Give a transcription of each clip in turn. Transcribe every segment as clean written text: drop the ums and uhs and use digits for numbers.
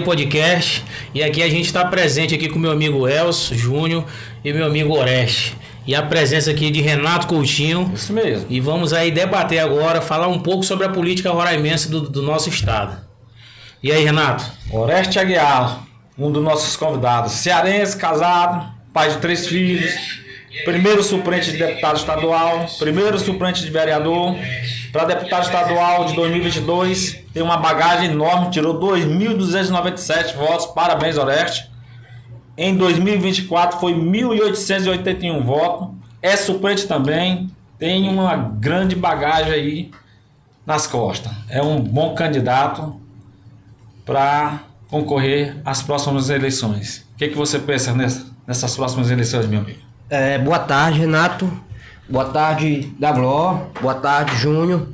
Podcast, e aqui a gente está presente aqui com meu amigo Elcio Júnior e meu amigo Oreste, e a presença aqui de Renato Coutinho. Isso mesmo. E vamos aí debater agora, falar um pouco sobre a política roraimense do nosso estado. E aí, Renato? Oreste Aguiar, um dos nossos convidados, cearense, casado, pai de 3 filhos, primeiro suplente de deputado estadual, primeiro suplente de vereador. Para deputado estadual de 2022, tem uma bagagem enorme, tirou 2.297 votos, parabéns, Oreste. Em 2024 foi 1.881 votos, é suplente também, tem uma grande bagagem aí nas costas. É um bom candidato para concorrer às próximas eleições. O que você pensa nessas próximas eleições, meu amigo? Boa tarde, Renato. Boa tarde, Gabriel. Boa tarde, Júnior.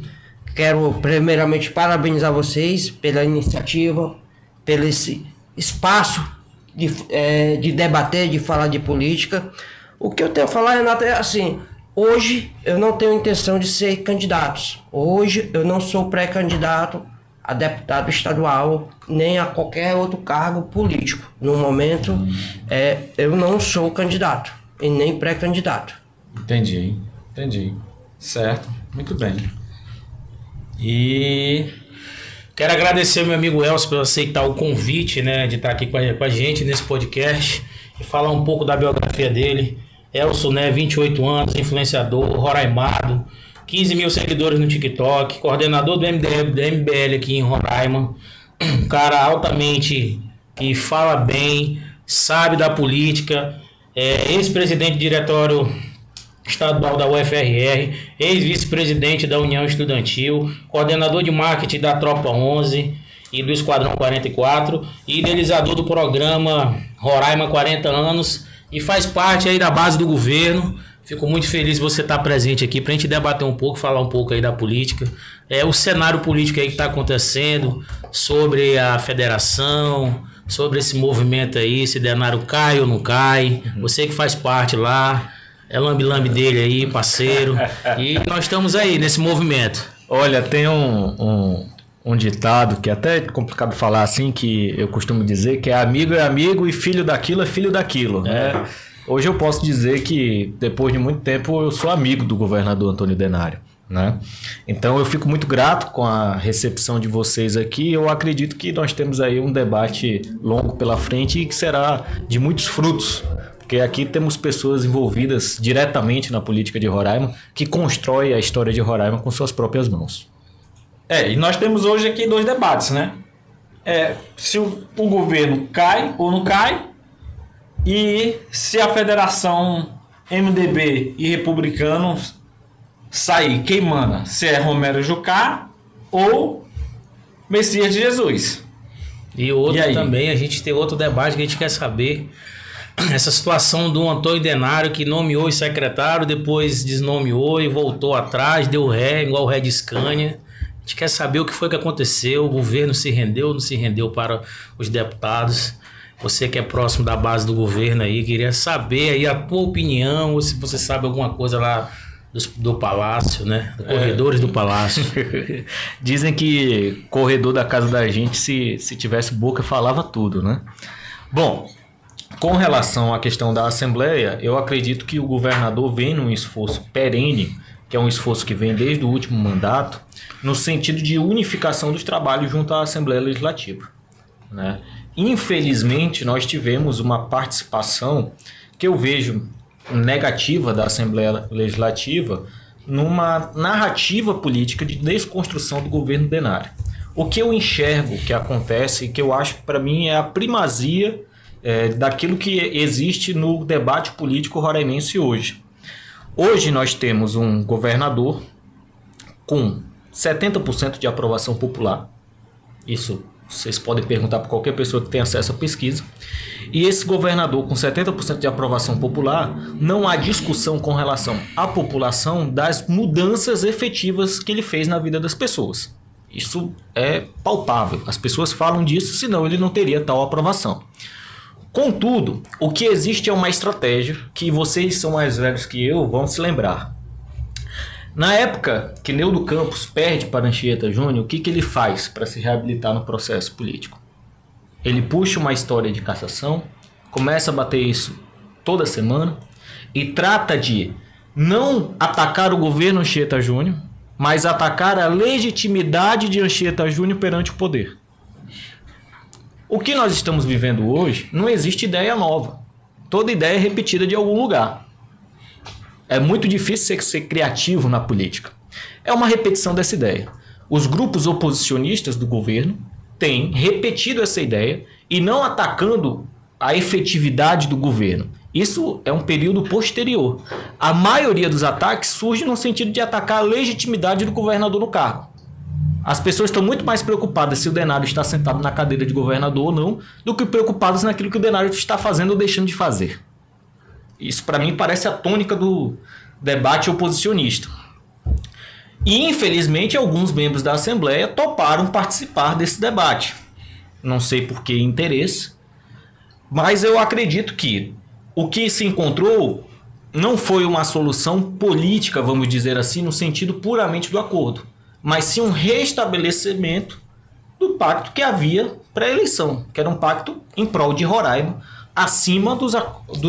Quero primeiramente parabenizar vocês pela iniciativa, pelo esse espaço de debater, de falar de política. O que eu tenho a falar, Renato, é assim: hoje eu não tenho intenção de ser candidato. Hoje eu não sou pré-candidato a deputado estadual, nem a qualquer outro cargo político. No momento, eu não sou candidato e nem pré-candidato. Entendi. Certo, muito bem. E quero agradecer ao meu amigo Elcio por aceitar o convite, né, de estar aqui com a gente nesse podcast e falar um pouco da biografia dele. Elcio, né, 28 anos, influenciador, roraimado, 15 mil seguidores no TikTok, coordenador do MBL aqui em Roraima, um cara altamente que fala bem, sabe da política, ex-presidente do diretório estadual da UFRR, ex-vice-presidente da União Estudantil, coordenador de marketing da Tropa 11 e do Esquadrão 44, e idealizador do programa Roraima 40 anos, e faz parte aí da base do governo. Fico muito feliz de você estar presente aqui para a gente debater um pouco, falar um pouco aí da política, o cenário político aí que está acontecendo, sobre a federação, sobre esse movimento aí, se Denário cai ou não cai, você que faz parte lá, é lambe-lambe dele aí, parceiro, e nós estamos aí nesse movimento. Olha, tem um ditado que é até complicado falar assim, que eu costumo dizer que é amigo e filho daquilo é filho daquilo, né? Hoje eu posso dizer que, depois de muito tempo, eu sou amigo do governador Antônio Denário, né? Então eu fico muito grato com a recepção de vocês aqui. Eu acredito que nós temos aí um debate longo pela frente e que será de muitos frutos, porque aqui temos pessoas envolvidas diretamente na política de Roraima, que constrói a história de Roraima com suas próprias mãos. E nós temos hoje aqui 2 debates, né? Se o governo cai ou não cai, e se a federação MDB e republicanos sair, quem manda? Se é Romero Jucá ou Messias de Jesus. E também, a gente tem outro debate que a gente quer saber. Essa situação do Antônio Denário, que nomeou o secretário, depois desnomeou e voltou atrás, deu ré, igual o ré de Scania. A gente quer saber o que foi que aconteceu, o governo se rendeu ou não se rendeu para os deputados. Você que é próximo da base do governo aí, queria saber aí a tua opinião, ou se você sabe alguma coisa lá do Palácio, né? Corredores do Palácio. Dizem que corredor da casa da gente, se tivesse boca, falava tudo, né? Bom, com relação à questão da Assembleia, eu acredito que o governador vem num esforço perene, que é um esforço que vem desde o último mandato, no sentido de unificação dos trabalhos junto à Assembleia Legislativa, né? Infelizmente, nós tivemos uma participação que eu vejo negativa da Assembleia Legislativa numa narrativa política de desconstrução do governo Denário. O que eu enxergo que acontece e que eu acho que para mim é a primazia daquilo que existe no debate político roraimense hoje. Hoje nós temos um governador com 70% de aprovação popular. Isso vocês podem perguntar para qualquer pessoa que tem acesso à pesquisa. E esse governador com 70% de aprovação popular, não há discussão com relação à população das mudanças efetivas que ele fez na vida das pessoas. Isso é palpável. As pessoas falam disso, senão ele não teria tal aprovação. Contudo, o que existe é uma estratégia que vocês são mais velhos que eu vão se lembrar. Na época que Neudo Campos perde para Anchieta Júnior, o que ele faz para se reabilitar no processo político? ele puxa uma história de cassação, começa a bater isso toda semana e trata de não atacar o governo Anchieta Júnior, mas atacar a legitimidade de Anchieta Júnior perante o poder. O que nós estamos vivendo hoje, não existe ideia nova. Toda ideia é repetida de algum lugar. É muito difícil ser criativo na política. É uma repetição dessa ideia. Os grupos oposicionistas do governo têm repetido essa ideia e não atacando a efetividade do governo. Isso é um período posterior. A maioria dos ataques surge no sentido de atacar a legitimidade do governador no cargo. As pessoas estão muito mais preocupadas se o Denário está sentado na cadeira de governador ou não, do que preocupadas naquilo que o Denário está fazendo ou deixando de fazer. Isso, para mim, parece a tônica do debate oposicionista. E, infelizmente, alguns membros da Assembleia toparam participar desse debate. Não sei por que interesse, mas eu acredito que o que se encontrou não foi uma solução política, vamos dizer assim, no sentido puramente do acordo, mas sim um restabelecimento do pacto que havia pré-eleição, que era um pacto em prol de Roraima, acima dos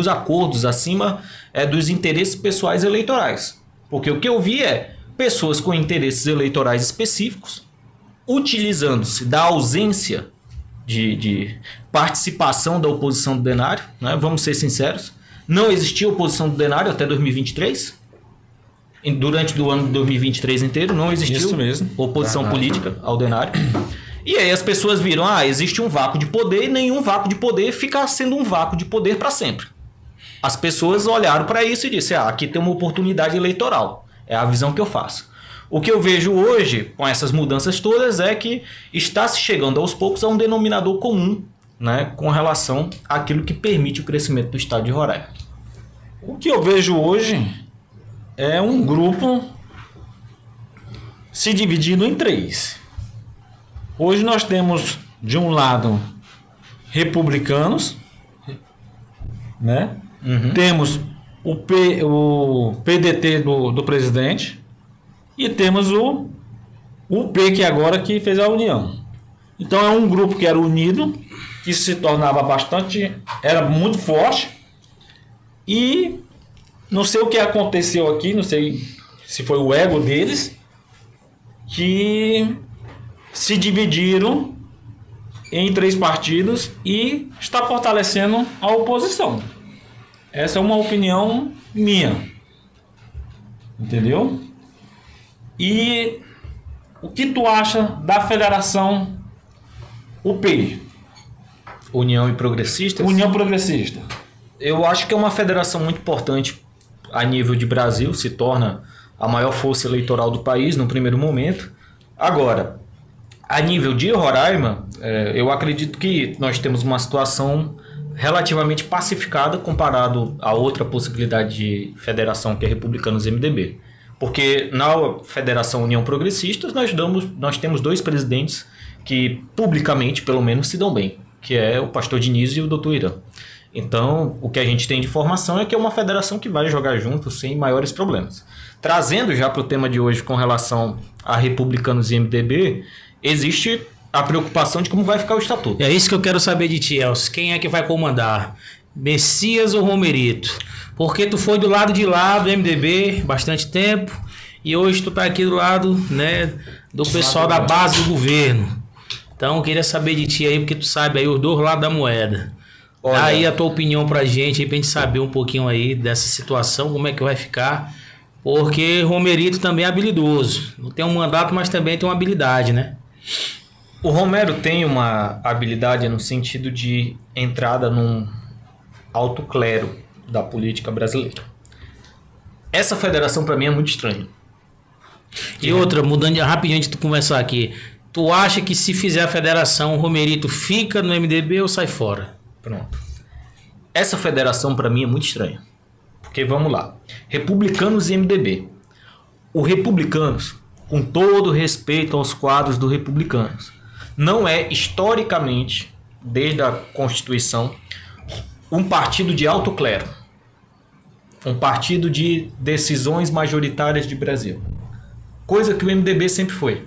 acordos, acima dos interesses pessoais eleitorais. Porque o que eu vi é pessoas com interesses eleitorais específicos utilizando-se da ausência de participação da oposição do Denário, né? Vamos ser sinceros, não existia oposição do Denário até 2023. Durante o ano de 2023 inteiro não existiu oposição política ao Denário. E aí as pessoas viram, existe um vácuo de poder e nenhum vácuo de poder fica sendo um vácuo de poder para sempre. As pessoas olharam para isso e disseram, aqui tem uma oportunidade eleitoral. É a visão que eu faço. O que eu vejo hoje, com essas mudanças todas, é que está se chegando aos poucos a um denominador comum, né, com relação àquilo que permite o crescimento do estado de Roraima. O que eu vejo hoje é um grupo se dividindo em três. Hoje nós temos, de um lado, republicanos, né? Temos o PDT do presidente e temos o P, que agora que fez a união. Então é um grupo que era unido, que se tornava era muito forte, e não sei o que aconteceu aqui, não sei se foi o ego deles, que se dividiram em três partidos e está fortalecendo a oposição. Essa é uma opinião minha. Entendeu? E o que tu acha da federação UP? União e Progressistas? União Progressista. Eu acho que é uma federação muito importante a nível de Brasil, se torna a maior força eleitoral do país no primeiro momento. Agora, a nível de Roraima, eu acredito que nós temos uma situação relativamente pacificada comparado a outra possibilidade de federação, que é Republicanos e MDB. Porque na Federação União Progressistas nós temos dois presidentes que publicamente, pelo menos, se dão bem, que é o pastor Diniz e o doutor Irã. Então, o que a gente tem de informação é que é uma federação que vai jogar junto sem maiores problemas. Trazendo já para o tema de hoje com relação a Republicanos e MDB, existe a preocupação de como vai ficar o estatuto. É isso que eu quero saber de ti, Elcio. Quem é que vai comandar? Messias ou Romerito? Porque tu foi do lado de lá do MDB bastante tempo e hoje tu tá aqui do lado, né, do pessoal da base do governo. Então eu queria saber de ti aí, porque tu sabe aí os dois lados da moeda. Olha, dá aí a tua opinião pra gente aí, pra gente saber um pouquinho aí dessa situação, como é que vai ficar. Porque Romerito também é habilidoso. Não tem um mandato, mas também tem uma habilidade, né? O Romero tem uma habilidade no sentido de entrada num alto clero da política brasileira. Essa federação para mim é muito estranha. E outra, mudando rapidinho antes de tu começar aqui, tu acha que se fizer a federação, o Romerito fica no MDB ou sai fora? Pronto. Essa federação para mim é muito estranha. Porque vamos lá, Republicanos e MDB. O Republicanos, com todo respeito aos quadros do Republicanos, não é historicamente, desde a Constituição, um partido de alto clero, um partido de decisões majoritárias de Brasil, coisa que o MDB sempre foi.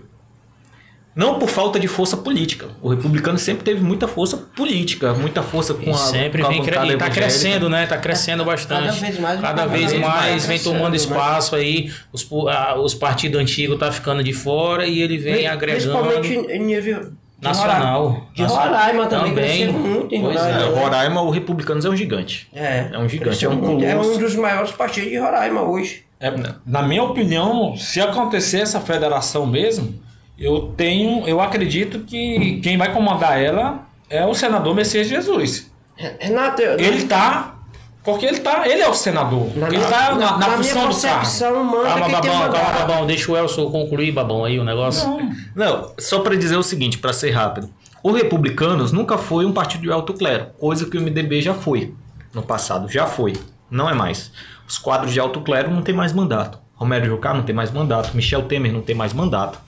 Não por falta de força política. O republicano sempre teve muita força política, muita força com E a sempre com a vem bancada tá evangélica. crescendo, né? Tá crescendo bastante. Cada vez mais vem tomando espaço aí. Os partidos antigos tá ficando de fora e ele vem agregando. Principalmente em nível nacional. De Roraima também. Também. Cresceu muito em Pois Roraima. É, Roraima, o Republicanos é um gigante. É um gigante, cresceu é um muito. É colosso. um dos maiores partidos de Roraima hoje. Na minha opinião, se acontecer essa federação mesmo, eu acredito que quem vai comandar ela é o senador Messias Jesus. Renato, Porque ele é o senador. Ele está na função do cargo. Calma, Babão, deixa o Elson concluir, Babão, aí o negócio. Não, só para dizer o seguinte, para ser rápido. O Republicanos nunca foi um partido de alto clero, coisa que o MDB já foi no passado, já foi, não é mais. Os quadros de alto clero não tem mais mandato. Romero Jucá não tem mais mandato, Michel Temer não tem mais mandato.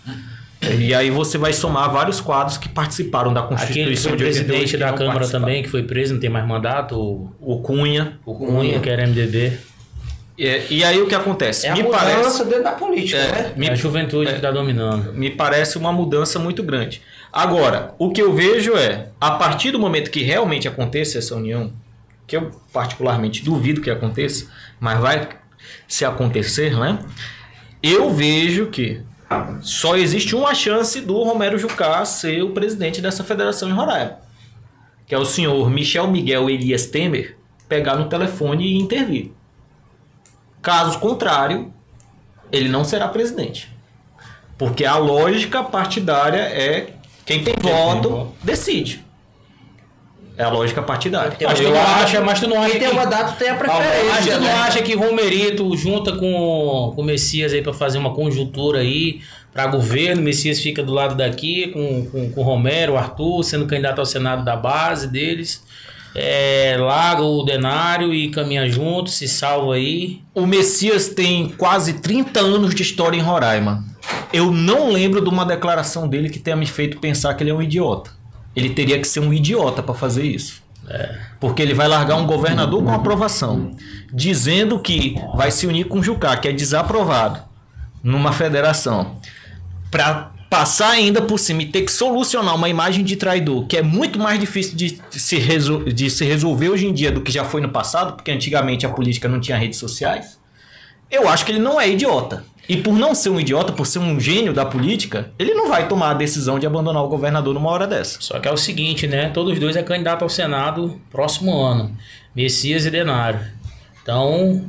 E aí você vai somar vários quadros que participaram da Constituição Aquele de 88. presidente da Câmara também, que foi preso, não tem mais mandato. O Cunha. O Cunha, que era MDB. E aí o que acontece? É a mudança dentro da política, né? A juventude que está dominando. Me parece uma mudança muito grande. Agora, o que eu vejo é, a partir do momento que realmente aconteça essa união, que eu particularmente duvido que aconteça, mas vai se acontecer, né? Eu vejo que só existe uma chance do Romero Jucá ser o presidente dessa federação em Roraima, que é o senhor Michel Miguel Elias Temer pegar no telefone e intervir. Caso contrário, ele não será presidente. Porque a lógica partidária é quem tem voto decide. É a lógica partidária. Mas tu não acha Quem tem mandato tem a Mas preferência. tu não acha que Romerito junta com o Messias aí para fazer uma conjuntura aí para governo? O Messias fica do lado daqui com o Romero, o Arthur, sendo candidato ao Senado da base deles. Larga o Denário e caminha junto, se salva aí. O Messias tem quase 30 anos de história em Roraima. Eu não lembro de uma declaração dele que tenha me feito pensar que ele é um idiota. Ele teria que ser um idiota para fazer isso. Porque ele vai largar um governador com aprovação, dizendo que vai se unir com o Jucá, que é desaprovado, numa federação, para passar ainda por cima e ter que solucionar uma imagem de traidor, que é muito mais difícil de se resolver hoje em dia do que já foi no passado, porque antigamente a política não tinha redes sociais. Eu acho que ele não é idiota. E por não ser um idiota, por ser um gênio da política, ele não vai tomar a decisão de abandonar o governador numa hora dessa. Só que é o seguinte, né? Todos os dois é candidato ao Senado próximo ano. Messias e Denário. Então,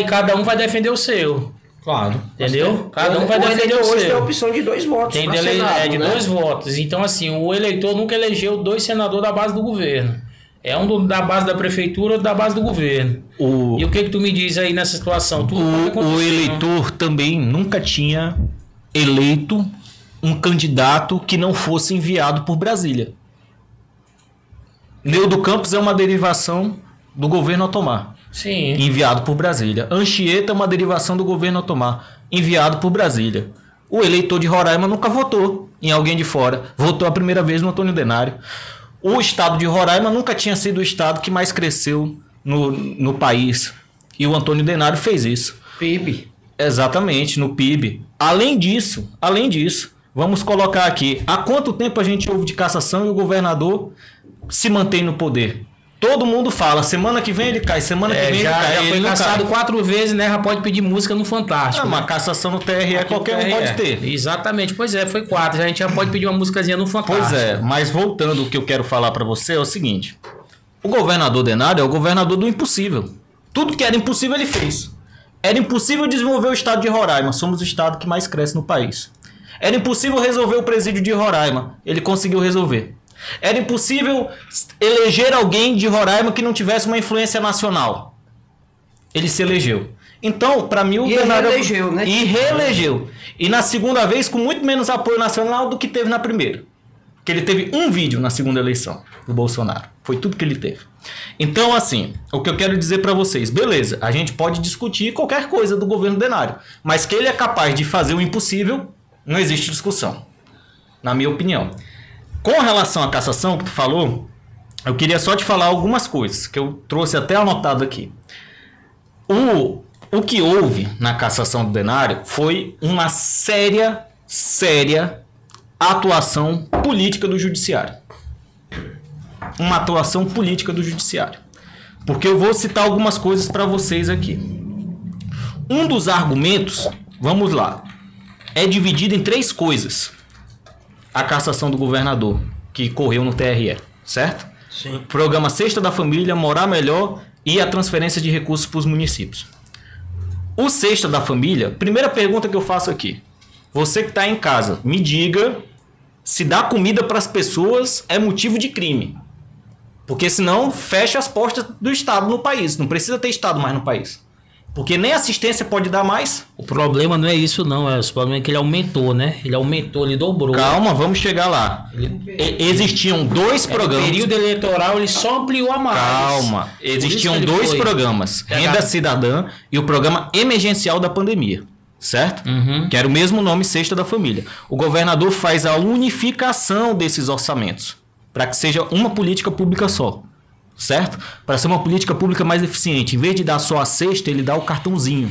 cada um vai defender o seu. Claro. Entendeu? Cada um vai defender o seu. Hoje tem a opção de 2 votos. Tem pra Senado, de 2 votos. Então, assim, o eleitor nunca elegeu 2 senadores da base do governo. É um da base da prefeitura ou da base do governo. E o que tu me diz aí nessa situação? O eleitor também nunca tinha eleito um candidato que não fosse enviado por Brasília. Neudo Campos é uma derivação do governo Otomar. Sim. Enviado por Brasília. Anchieta é uma derivação do governo Otomar. Enviado por Brasília. O eleitor de Roraima nunca votou em alguém de fora. Votou a primeira vez no Antônio Denário. O estado de Roraima nunca tinha sido o estado que mais cresceu no país. E o Antônio Denário fez isso. PIB. Exatamente, no PIB. Além disso, vamos colocar aqui. Há quanto tempo a gente ouve de cassação e o governador se mantém no poder? Todo mundo fala, semana que vem ele cai, semana que vem ele cai. Já ele foi não cassado cai. 4 vezes, né? Já pode pedir música no Fantástico. Uma cassação no TRE qualquer um pode ter. Exatamente, pois é, foi 4. A gente já pode pedir uma musicazinha no Fantástico. Pois é, mas voltando, o que eu quero falar pra você é o seguinte. O governador Denário é o governador do impossível. Tudo que era impossível ele fez. Era impossível desenvolver o estado de Roraima. Somos o estado que mais cresce no país. Era impossível resolver o presídio de Roraima. Ele conseguiu resolver. Era impossível eleger alguém de Roraima que não tivesse uma influência nacional. Ele se elegeu. Então, para mim, o Denário... reelegeu, né? E reelegeu. E na segunda vez, com muito menos apoio nacional do que teve na primeira. Porque ele teve um vídeo na segunda eleição do Bolsonaro. Foi tudo que ele teve. Então, assim, o que eu quero dizer para vocês, beleza, a gente pode discutir qualquer coisa do governo Denário, mas que ele é capaz de fazer o impossível, não existe discussão, na minha opinião. Com relação à cassação que tu falou, eu queria só te falar algumas coisas, que eu trouxe até anotado aqui. O que houve na cassação do Denário foi uma séria séria atuação política do judiciário. Uma atuação política do judiciário. Porque eu vou citar algumas coisas para vocês aqui. Um dos argumentos, vamos lá, é dividido em 3 coisas. A cassação do governador, que correu no TRE, certo? Sim. Programa Cesta da Família, Morar Melhor e a transferência de recursos para os municípios. O Cesta da Família, primeira pergunta que eu faço aqui. Você que está em casa, me diga se dar comida para as pessoas é motivo de crime. Porque senão fecha as portas do Estado no país. Não precisa ter Estado mais no país. Porque nem assistência pode dar mais. O problema não é isso, não. O problema é que ele aumentou, né? Ele aumentou, ele dobrou. Calma, vamos chegar lá. Existiam 2 programas. No período eleitoral ele só ampliou a mais. Calma. Existiam 2 programas. Renda Cidadã e o programa emergencial da pandemia. Certo? Que era o mesmo nome, Cesta da Família. O governador faz a unificação desses orçamentos. Para que seja uma política pública só. Certo? Para ser uma política pública mais eficiente. Em vez de dar só a cesta, ele dá o cartãozinho.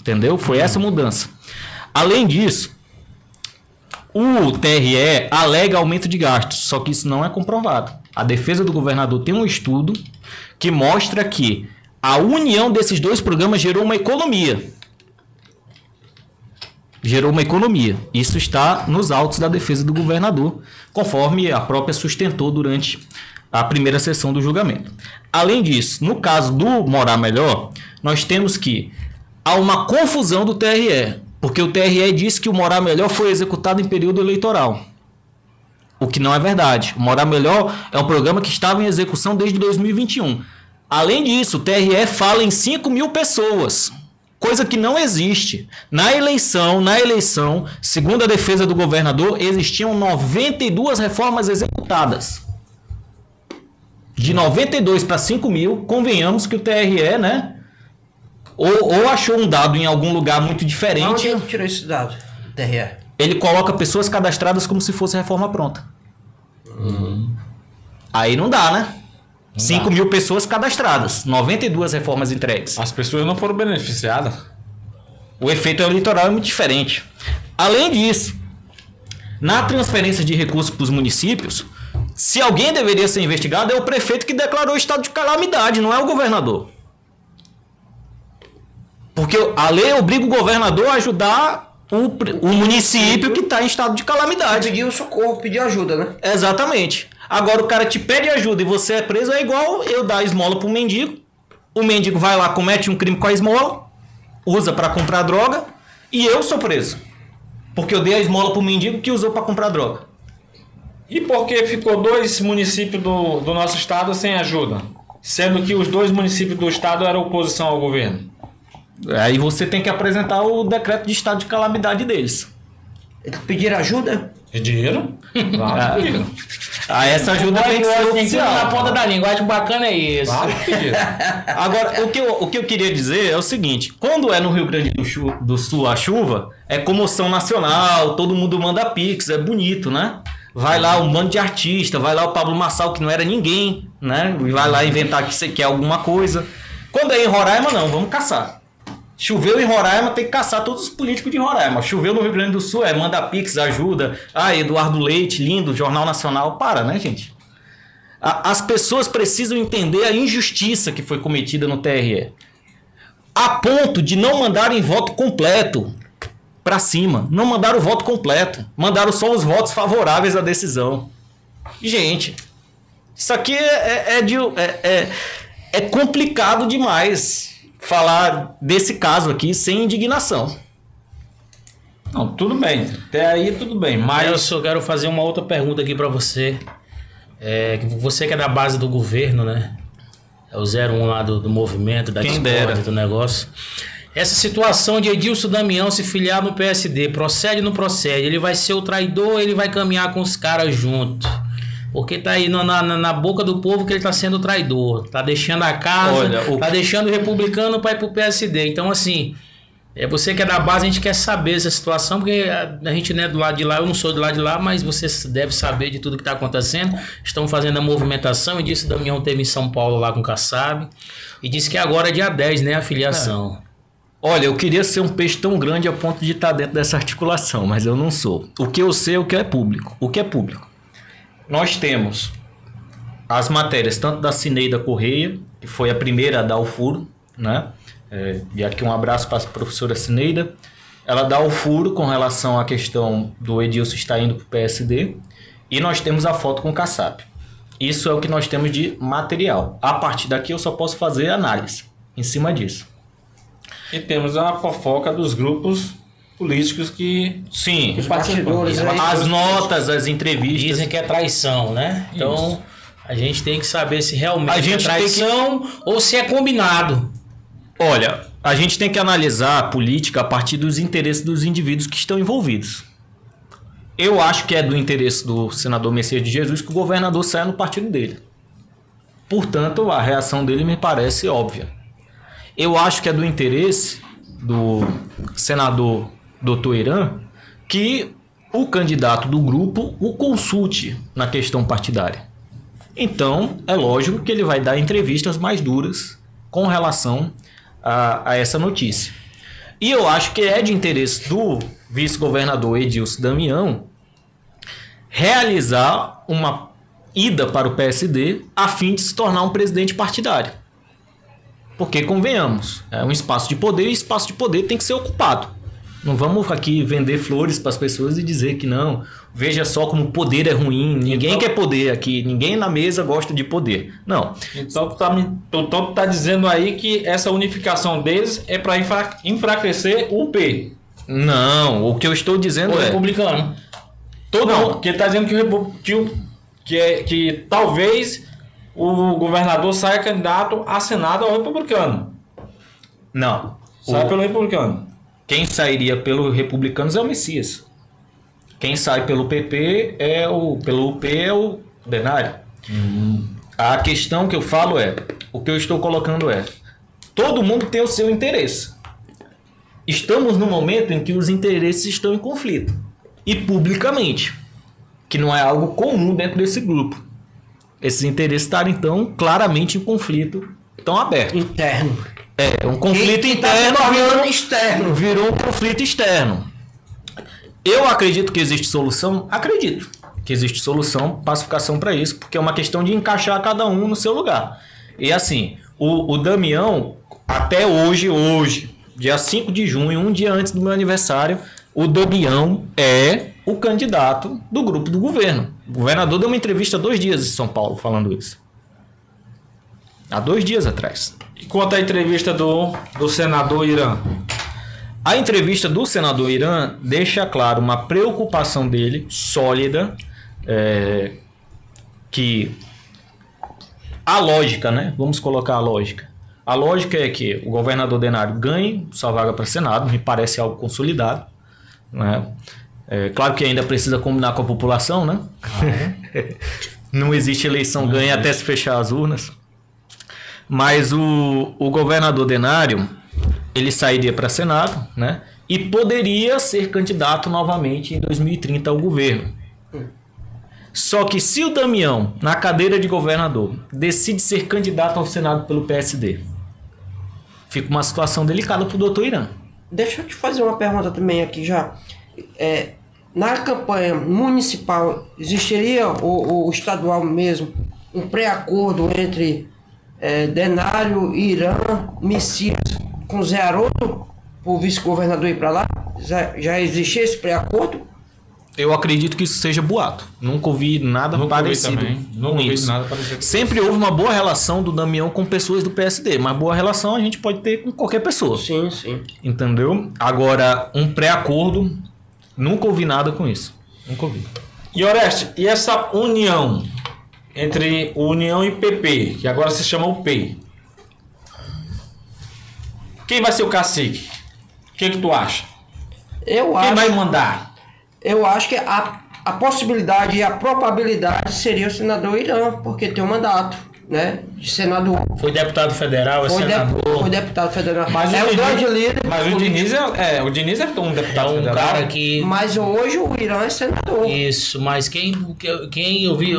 Entendeu? Foi essa mudança. Além disso, o TRE alega aumento de gastos. Só que isso não é comprovado. A defesa do governador tem um estudo que mostra que a união desses 2 programas gerou uma economia. Gerou uma economia. Isso está nos autos da defesa do governador, conforme a própria sustentou durante a primeira sessão do julgamento. Além disso, no caso do Morar Melhor, nós temos que há uma confusão do TRE, porque o TRE disse que o Morar Melhor foi executado em período eleitoral. O que não é verdade. O Morar Melhor é um programa que estava em execução desde 2021. Além disso, o TRE fala em 5.000 pessoas. Coisa que não existe. Na eleição, segundo a defesa do governador, existiam 92 reformas executadas. De 92 para 5.000, convenhamos que o TRE, né? Ou achou um dado em algum lugar muito diferente. Onde ele tirou esse dado, o TRE? Ele coloca pessoas cadastradas como se fosse reforma pronta. Aí não dá, né? 5.000 pessoas cadastradas, 92 reformas entregues. As pessoas não foram beneficiadas. O efeito eleitoral é muito diferente. Além disso, na transferência de recursos para os municípios, se alguém deveria ser investigado, é o prefeito que declarou o estado de calamidade, não é o governador. Porque a lei obriga o governador a ajudar o município que está em estado de calamidade. Pedir o socorro, pedir ajuda, né? Exatamente. Agora o cara te pede ajuda e você é preso, é igual eu dar esmola para um mendigo. O mendigo vai lá, comete um crime com a esmola, usa para comprar droga, e eu sou preso. Porque eu dei a esmola para o mendigo que usou para comprar droga. E por que ficou 2 municípios do nosso estado sem ajuda? Sendo que os 2 municípios do estado eram oposição ao governo. Aí você tem que apresentar o decreto de estado de calamidade deles. Eles pediram ajuda? Pediram? Claro, pediram. Essa ajuda tem que ser oficial. Na ponta da língua. Acho bacana é isso. Claro que pediram. Agora, o que eu queria dizer é o seguinte. Quando é no Rio Grande do Sul a chuva, é comoção nacional, todo mundo manda pix, é bonito, né? Vai lá um bando de artista, vai lá o Pablo Marçal, que não era ninguém, né? Vai lá inventar que você quer alguma coisa. Quando é em Roraima, não, vamos caçar. Choveu em Roraima, tem que caçar todos os políticos de Roraima. Choveu no Rio Grande do Sul, manda pix, ajuda. Eduardo Leite, lindo, Jornal Nacional. Para, né, gente? As pessoas precisam entender a injustiça que foi cometida no TRE. A ponto de não mandarem voto completo para cima. Não mandaram o voto completo. Mandaram só os votos favoráveis à decisão. Gente, isso aqui é complicado demais falar desse caso aqui sem indignação. Não, tudo bem. Até aí tudo bem. Mas eu só quero fazer uma outra pergunta aqui para você. Você que é da base do governo, né? É o 01 lá do movimento, da discórdia, do negócio. Essa situação de Edilson Damião se filiar no PSD, procede ou não procede? Ele vai ser o traidor ou ele vai caminhar com os caras junto? Porque tá aí na boca do povo que ele tá sendo traidor. Tá deixando a casa, tá deixando o republicano para ir pro PSD. Então, assim, você que é da base, a gente quer saber essa situação, porque a gente não é do lado de lá, eu não sou do lado de lá, mas você deve saber de tudo que tá acontecendo. Estão fazendo a movimentação, e disse que Damião teve em São Paulo lá com o Kassab, e disse que agora é dia 10, né, a filiação. Olha, eu queria ser um peixe tão grande a ponto de estar dentro dessa articulação, mas eu não sou. O que eu sei é o que é público. O que é público? Nós temos as matérias tanto da Cineida Correia, que foi a primeira a dar o furo, né? E aqui um abraço para a professora Cineida. Ela dá o furo com relação à questão do Edilson estar indo para o PSD. E nós temos a foto com o Kassab. Isso é o que nós temos de material. A partir daqui eu só posso fazer análise em cima disso. E temos a fofoca dos grupos políticos que... Sim, Os bastidores aí. as notas, as entrevistas. Dizem que é traição, né? Então, Isso. a gente tem que saber se realmente A gente é traição ou se é combinado. Olha, a gente tem que analisar a política a partir dos interesses dos indivíduos que estão envolvidos. Eu acho que é do interesse do senador Messias de Jesus que o governador saia no partido dele. Portanto, a reação dele me parece óbvia. Eu acho que é do interesse do senador Dr. Irã que o candidato do grupo o consulte na questão partidária. Então, é lógico que ele vai dar entrevistas mais duras com relação a essa notícia. E eu acho que é de interesse do vice-governador Edilson Damião realizar uma ida para o PSD a fim de se tornar um presidente partidário. Porque, convenhamos, é um espaço de poder e espaço de poder tem que ser ocupado. Não vamos aqui vender flores para as pessoas e dizer que não, veja só como poder é ruim, ninguém quer poder aqui, ninguém na mesa gosta de poder. Não. Então tu tá dizendo aí que essa unificação deles é para enfraquecer o P. Não, o que eu estou dizendo O é... republicano. Que ele tá dizendo que talvez o governador saia candidato a Senado ao republicano. Não. Sai pelo republicano. Quem sairia pelo Republicanos é o Messias. Quem sai pelo PP pelo UP é o Denário. A questão que eu falo o que eu estou colocando todo mundo tem o seu interesse. Estamos no momento em que os interesses estão em conflito. E publicamente. Que não é algo comum dentro desse grupo. Esses interesses estarem, então, claramente em conflito, tão aberto. Interno. É um conflito interno, externo. virou um conflito externo. Eu acredito que existe solução? Acredito que existe solução, pacificação para isso, porque é uma questão de encaixar cada um no seu lugar. E assim, o Damião, até hoje, dia 5 de junho, um dia antes do meu aniversário, o Damião é o candidato do grupo do governo. O governador deu uma entrevista há 2 dias em São Paulo falando isso. Há 2 dias atrás. E quanto à entrevista do senador Irã? A entrevista do senador Irã deixa claro uma preocupação dele, sólida, que a lógica, né? Vamos colocar a lógica. A lógica é que o governador Denário ganhe sua vaga para Senado, me parece algo consolidado, né? Claro que ainda precisa combinar com a população, né? Não existe eleição ganha até se fechar as urnas. Mas o governador Denário, ele sairia para Senado, né? E poderia ser candidato novamente em 2030 ao governo. Só que se o Damião, na cadeira de governador, decide ser candidato ao Senado pelo PSD, fica uma situação delicada para o doutor Irã. Deixa eu te fazer uma pergunta também aqui já. Na campanha municipal, existiria o estadual mesmo, um pré-acordo entre Denário, Irã, Messias com Zé Haroldo, o vice-governador ir para lá? Já existia esse pré-acordo? Eu acredito que isso seja boato. Nunca ouvi nada parecido com isso. Sempre houve uma boa relação do Damião com pessoas do PSD, mas boa relação a gente pode ter com qualquer pessoa. Sim, sim. Entendeu? Agora, um pré-acordo, nunca ouvi nada com isso. Nunca ouvi. E Oreste, e essa união entre União e PP, que agora se chama UP? Quem vai ser o cacique? O que tu acha? Quem vai mandar? Eu acho que a possibilidade e a probabilidade seria o senador Irã, porque tem um mandato, né, de senador. Foi deputado federal, senador. Foi deputado federal. Mas o grande líder. Mas o Diniz é um deputado É um federal. cara que... Mas hoje o Irã é senador. Isso, mas quem eu vi,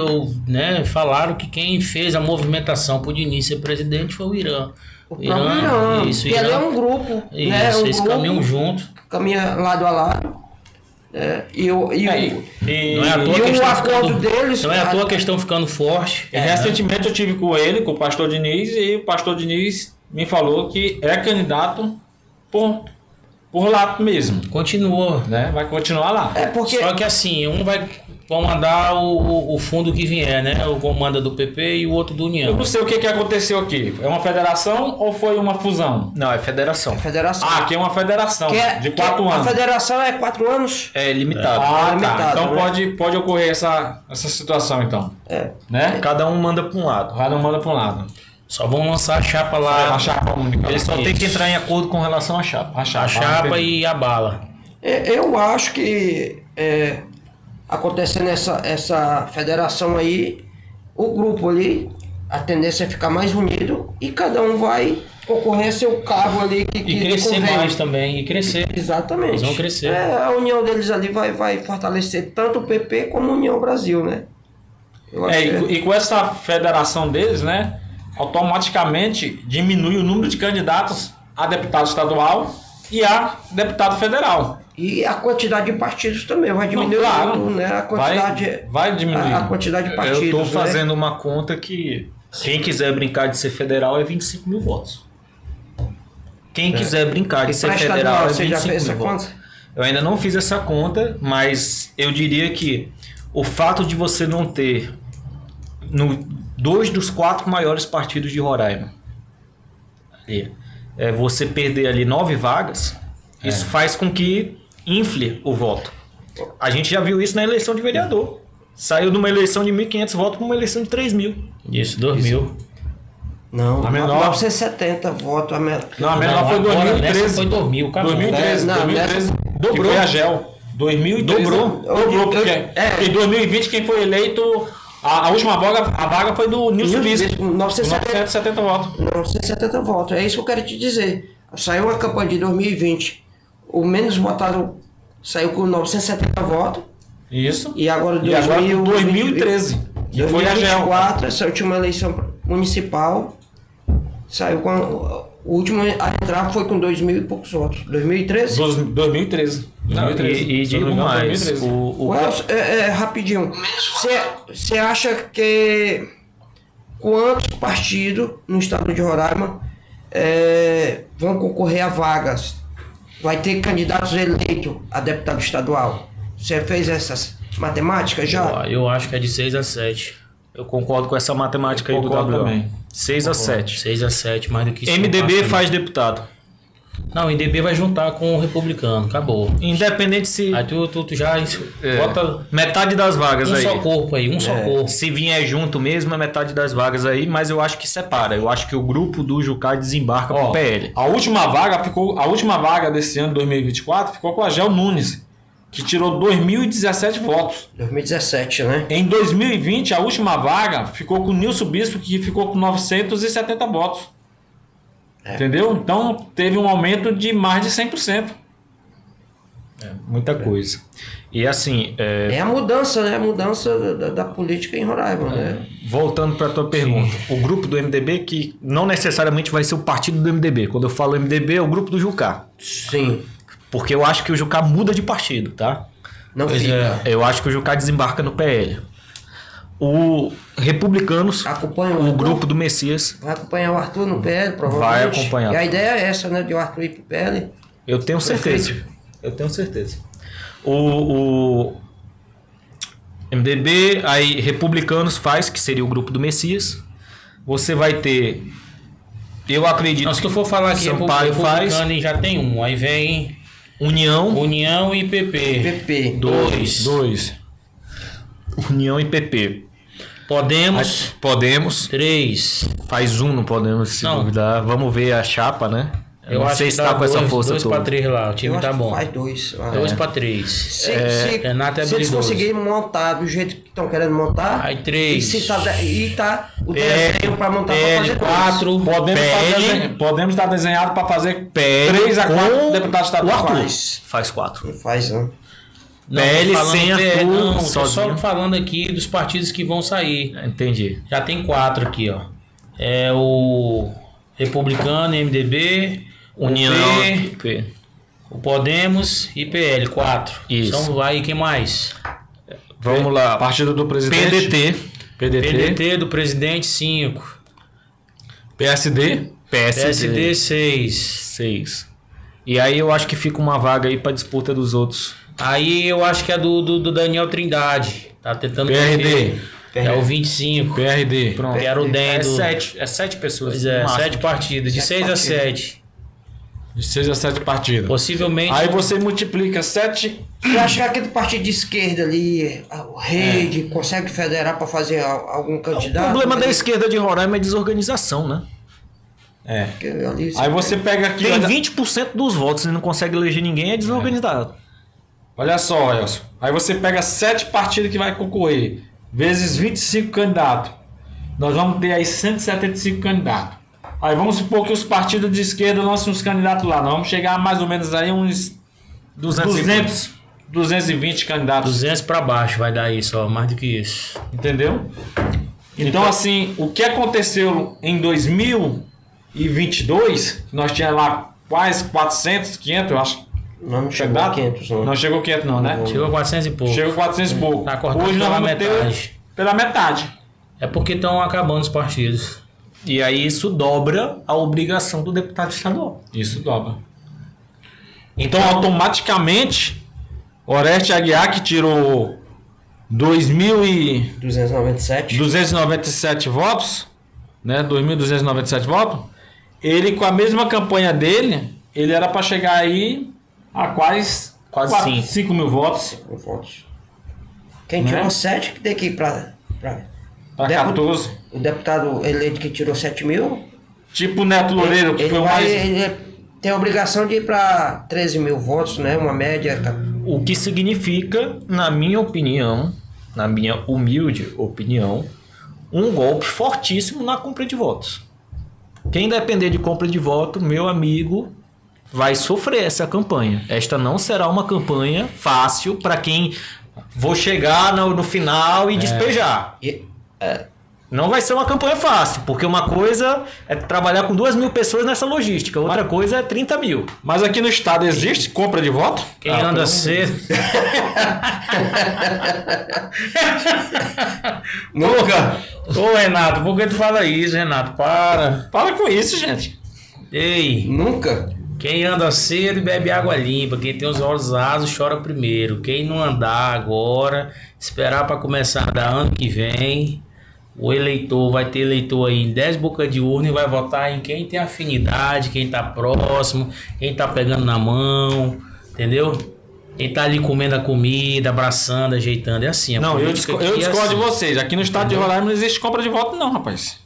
né, falaram que quem fez a movimentação pro Diniz ser presidente foi o Irã. O próprio Irã. Isso, que ali é Irã. um grupo. Isso, né? Um eles grupo, caminham junto. caminha lado a lado. E Não é à toa e que eles o estão acordo ficando, deles. não é à toa que eles estão ficando fortes. E recentemente eu tive com ele, com o pastor Diniz, e o pastor Diniz me falou que é candidato por lá mesmo, Continua. né? Vai continuar lá. É porque. Só que assim, um vai comandar o fundo que vier, né? O comanda do PP e o outro do Eu União. não sei o que aconteceu aqui. É uma federação ou foi uma fusão? Não, é federação. Federação. Ah, aqui é uma federação de 4 A anos. federação é 4 anos. É limitado. Ah, limitado, tá. Então né? pode ocorrer essa situação, então. Né? Cada um manda para um lado. Cada um manda para um lado. Só vão lançar a chapa lá. A chapa única. Eles só Isso. tem que entrar em acordo com relação à chapa. A chapa, A chapa e a bala. Eu acho que acontecendo essa federação aí, o grupo ali, a tendência é ficar mais unido e cada um vai concorrer a seu cargo ali que E crescer convém. mais também. E crescer. Exatamente. Eles vão crescer. A união deles ali vai fortalecer tanto o PP como a União Brasil, né? Eu acho que E com essa federação deles, né? Automaticamente diminui o número de candidatos a deputado estadual e a deputado federal. E a quantidade de partidos também vai diminuir, Claro. né? A quantidade, Vai diminuir. a quantidade de partidos. Eu tô né? fazendo uma conta que quem quiser brincar de ser federal é 25 mil votos. Quem quiser brincar de E ser pra federal estadual, é você 25 já fez mil essa votos. conta? Eu ainda não fiz essa conta, mas eu diria que o fato de você não ter dois dos 4 maiores partidos de Roraima, você perder ali 9 vagas, isso faz com que infle o voto. A gente já viu isso na eleição de vereador. Saiu de uma eleição de 1.500 votos para uma eleição de 3.000. Isso, 2000. Não, A menor- 970 votos. Não, a menor Não, foi agora 2013. nessa foi 2000, acabou. 2013, Não, 2013 nessa- que foi a GEL. 2013 dobrou porque em 2020 quem foi eleito a última vaga foi do Nilson Bispo. 970 votos. 970 votos. É isso que eu quero te dizer. Saiu a campanha de 2020. O menos votado saiu com 970 votos. Isso. E agora E agora com 2013, que foi a GEL. 2024, essa última eleição municipal, saiu com. O último a entrar foi com 2.000 e poucos votos. 2013? 2013. Não, e Se eu não digo me engano, mais, 2013. Rapidinho. Você acha que quantos partidos no estado de Roraima vão concorrer a vagas? Vai ter candidatos eleitos a deputado estadual? Você fez essas matemáticas já? Eu acho que é de 6 a 7. Eu concordo com essa matemática aí do Concordo WO. também. 6 a 7. 6 a 7, mais do que isso. MDB faz deputado. Não, o MDB vai juntar com o republicano, acabou. Independente se Aí tu já bota metade das vagas um aí. só corpo aí, um só corpo. Se vier junto mesmo, é metade das vagas aí, mas eu acho que separa. Eu acho que o grupo do Jucá desembarca pro PL. A última vaga desse ano, 2024, ficou com a Gel Nunes, que tirou 2.017 votos. 2017, né? Em 2020, a última vaga ficou com o Nilson Bispo, que ficou com 970 votos. Entendeu? Então, teve um aumento de mais de 100%. Muita coisa. E assim, É a mudança, né? A mudança da política em Roraima, né? voltando para a tua pergunta, o grupo do MDB, que não necessariamente vai ser o partido do MDB. Quando eu falo MDB, é o grupo do Jucá. Sim. Porque eu acho que o Jucá muda de partido, tá? Não Pois fica. é. Eu acho que o Jucá desembarca no PL. O Republicanos, Acompanha o grupo do Messias, Vai acompanhar o Arthur no PL, provavelmente. Vai acompanhar. E a ideia é essa, né? De o Arthur ir pro PL. eu tenho certeza. Eu tenho certeza. O MDB, aí Republicanos faz, que seria o grupo do Messias. Você vai ter, eu acredito, Não, se tu for falar que Sampaio faz, republicano já tem um, aí vem União e PP. PP. Dois. União e PP. Podemos. 3. Faz não podemos se Não. duvidar. Vamos ver a chapa, né? Eu não acho sei que se tá dá com essa força 2 toda. para 3 lá, o Eu time acho tá que bom. faz 2. 2 para 3. Se Renato é eles habilidoso. conseguirem montar do jeito que estão querendo montar, Aí 3. e tá o desenho para montar para fazer 4. Podemos estar desenhado para fazer PL 3 a 4 com deputados estaduais. Faz 4. Não faz, não. Não, PL tô falando sem Arthur, não, tô sozinho. só falando aqui dos partidos que vão sair. Entendi. Já tem 4 aqui, ó. É o Republicano, MDB, União, UP, o Podemos e PL, 4. Isso. Então aí, quem mais? Vamos lá. Partido do Presidente. PDT do Presidente, 5. PSD. PSD, 6. 6. E aí eu acho que fica uma vaga aí pra disputa dos outros. Aí eu acho que é do Daniel Trindade. Tá tentando... PRD. É o 25. PRD. Pronto. Que era o DEM do... É 7 pessoas. Pois é, no máximo. 7 partidos. De 6 a 7. De 6 a 7 partidos. Possivelmente... Aí você multiplica 7. Eu acho que aquele partido de esquerda ali, o Rede, consegue federar para fazer algum O candidato? problema da esquerda de Roraima é desorganização, né? Porque ali, Aí você pega aqui. Tem olha, 20% dos votos e não consegue eleger ninguém, é desorganizado. olha só, Elson. Aí você pega 7 partidos que vai concorrer, vezes 25 candidatos. Nós vamos ter aí 175 candidatos. Aí vamos supor que os partidos de esquerda lancem uns candidatos lá. Nós vamos chegar a mais ou menos aí uns 220 candidatos. 200 para baixo vai dar isso, ó, mais do que isso. Entendeu? Então, assim, o que aconteceu em 2022, nós tínhamos lá quase 400, 500, eu acho. Não chegou a 500, não. Não chegou 500 não, né? Chegou a 400 e pouco. Chegou 400 e pouco. Tá cortado Hoje nós pela vamos ter metade. pela metade. É porque estão acabando os partidos. E aí isso dobra a obrigação do deputado estadual. Isso dobra. Então, automaticamente, Oreste Aguiar, que tirou 297. 2.297 votos, né? 2.297 votos, ele com a mesma campanha dele, ele era para chegar aí a quase 5 mil votos. Votos. Quem Né? tirou 7 que tem que ir para Para 14. O deputado eleito que tirou 7 mil, Tipo o Neto Loureiro, que foi o mais. ele tem a obrigação de ir para 13 mil votos, né? Uma média. O que significa, na minha opinião, na minha humilde opinião, um golpe fortíssimo na compra de votos. Quem depender de compra de voto, meu amigo, vai sofrer essa campanha. Esta não será uma campanha fácil para quem vou chegar no final e despejar. Não vai ser uma campanha fácil, porque uma coisa é trabalhar com 2.000 pessoas nessa logística, outra coisa é 30 mil. Mas aqui no estado existe compra de voto? Quem anda cedo. Nunca. Ô Renato, por que tu fala isso, Renato? Para. Para com isso, gente. Ei, Nunca. quem anda cedo bebe água limpa. Quem tem os olhos rasos chora primeiro. Quem não andar agora, esperar para começar a andar ano que vem, o eleitor vai ter eleitor aí em 10 bocas de urna e vai votar em quem tem afinidade, quem tá próximo, quem tá pegando na mão, entendeu? Quem tá ali comendo a comida, abraçando, ajeitando. É assim. Não, eu política aqui discordo é de assim. vocês. Aqui no estado de Roraima não existe compra de voto, não, rapaz.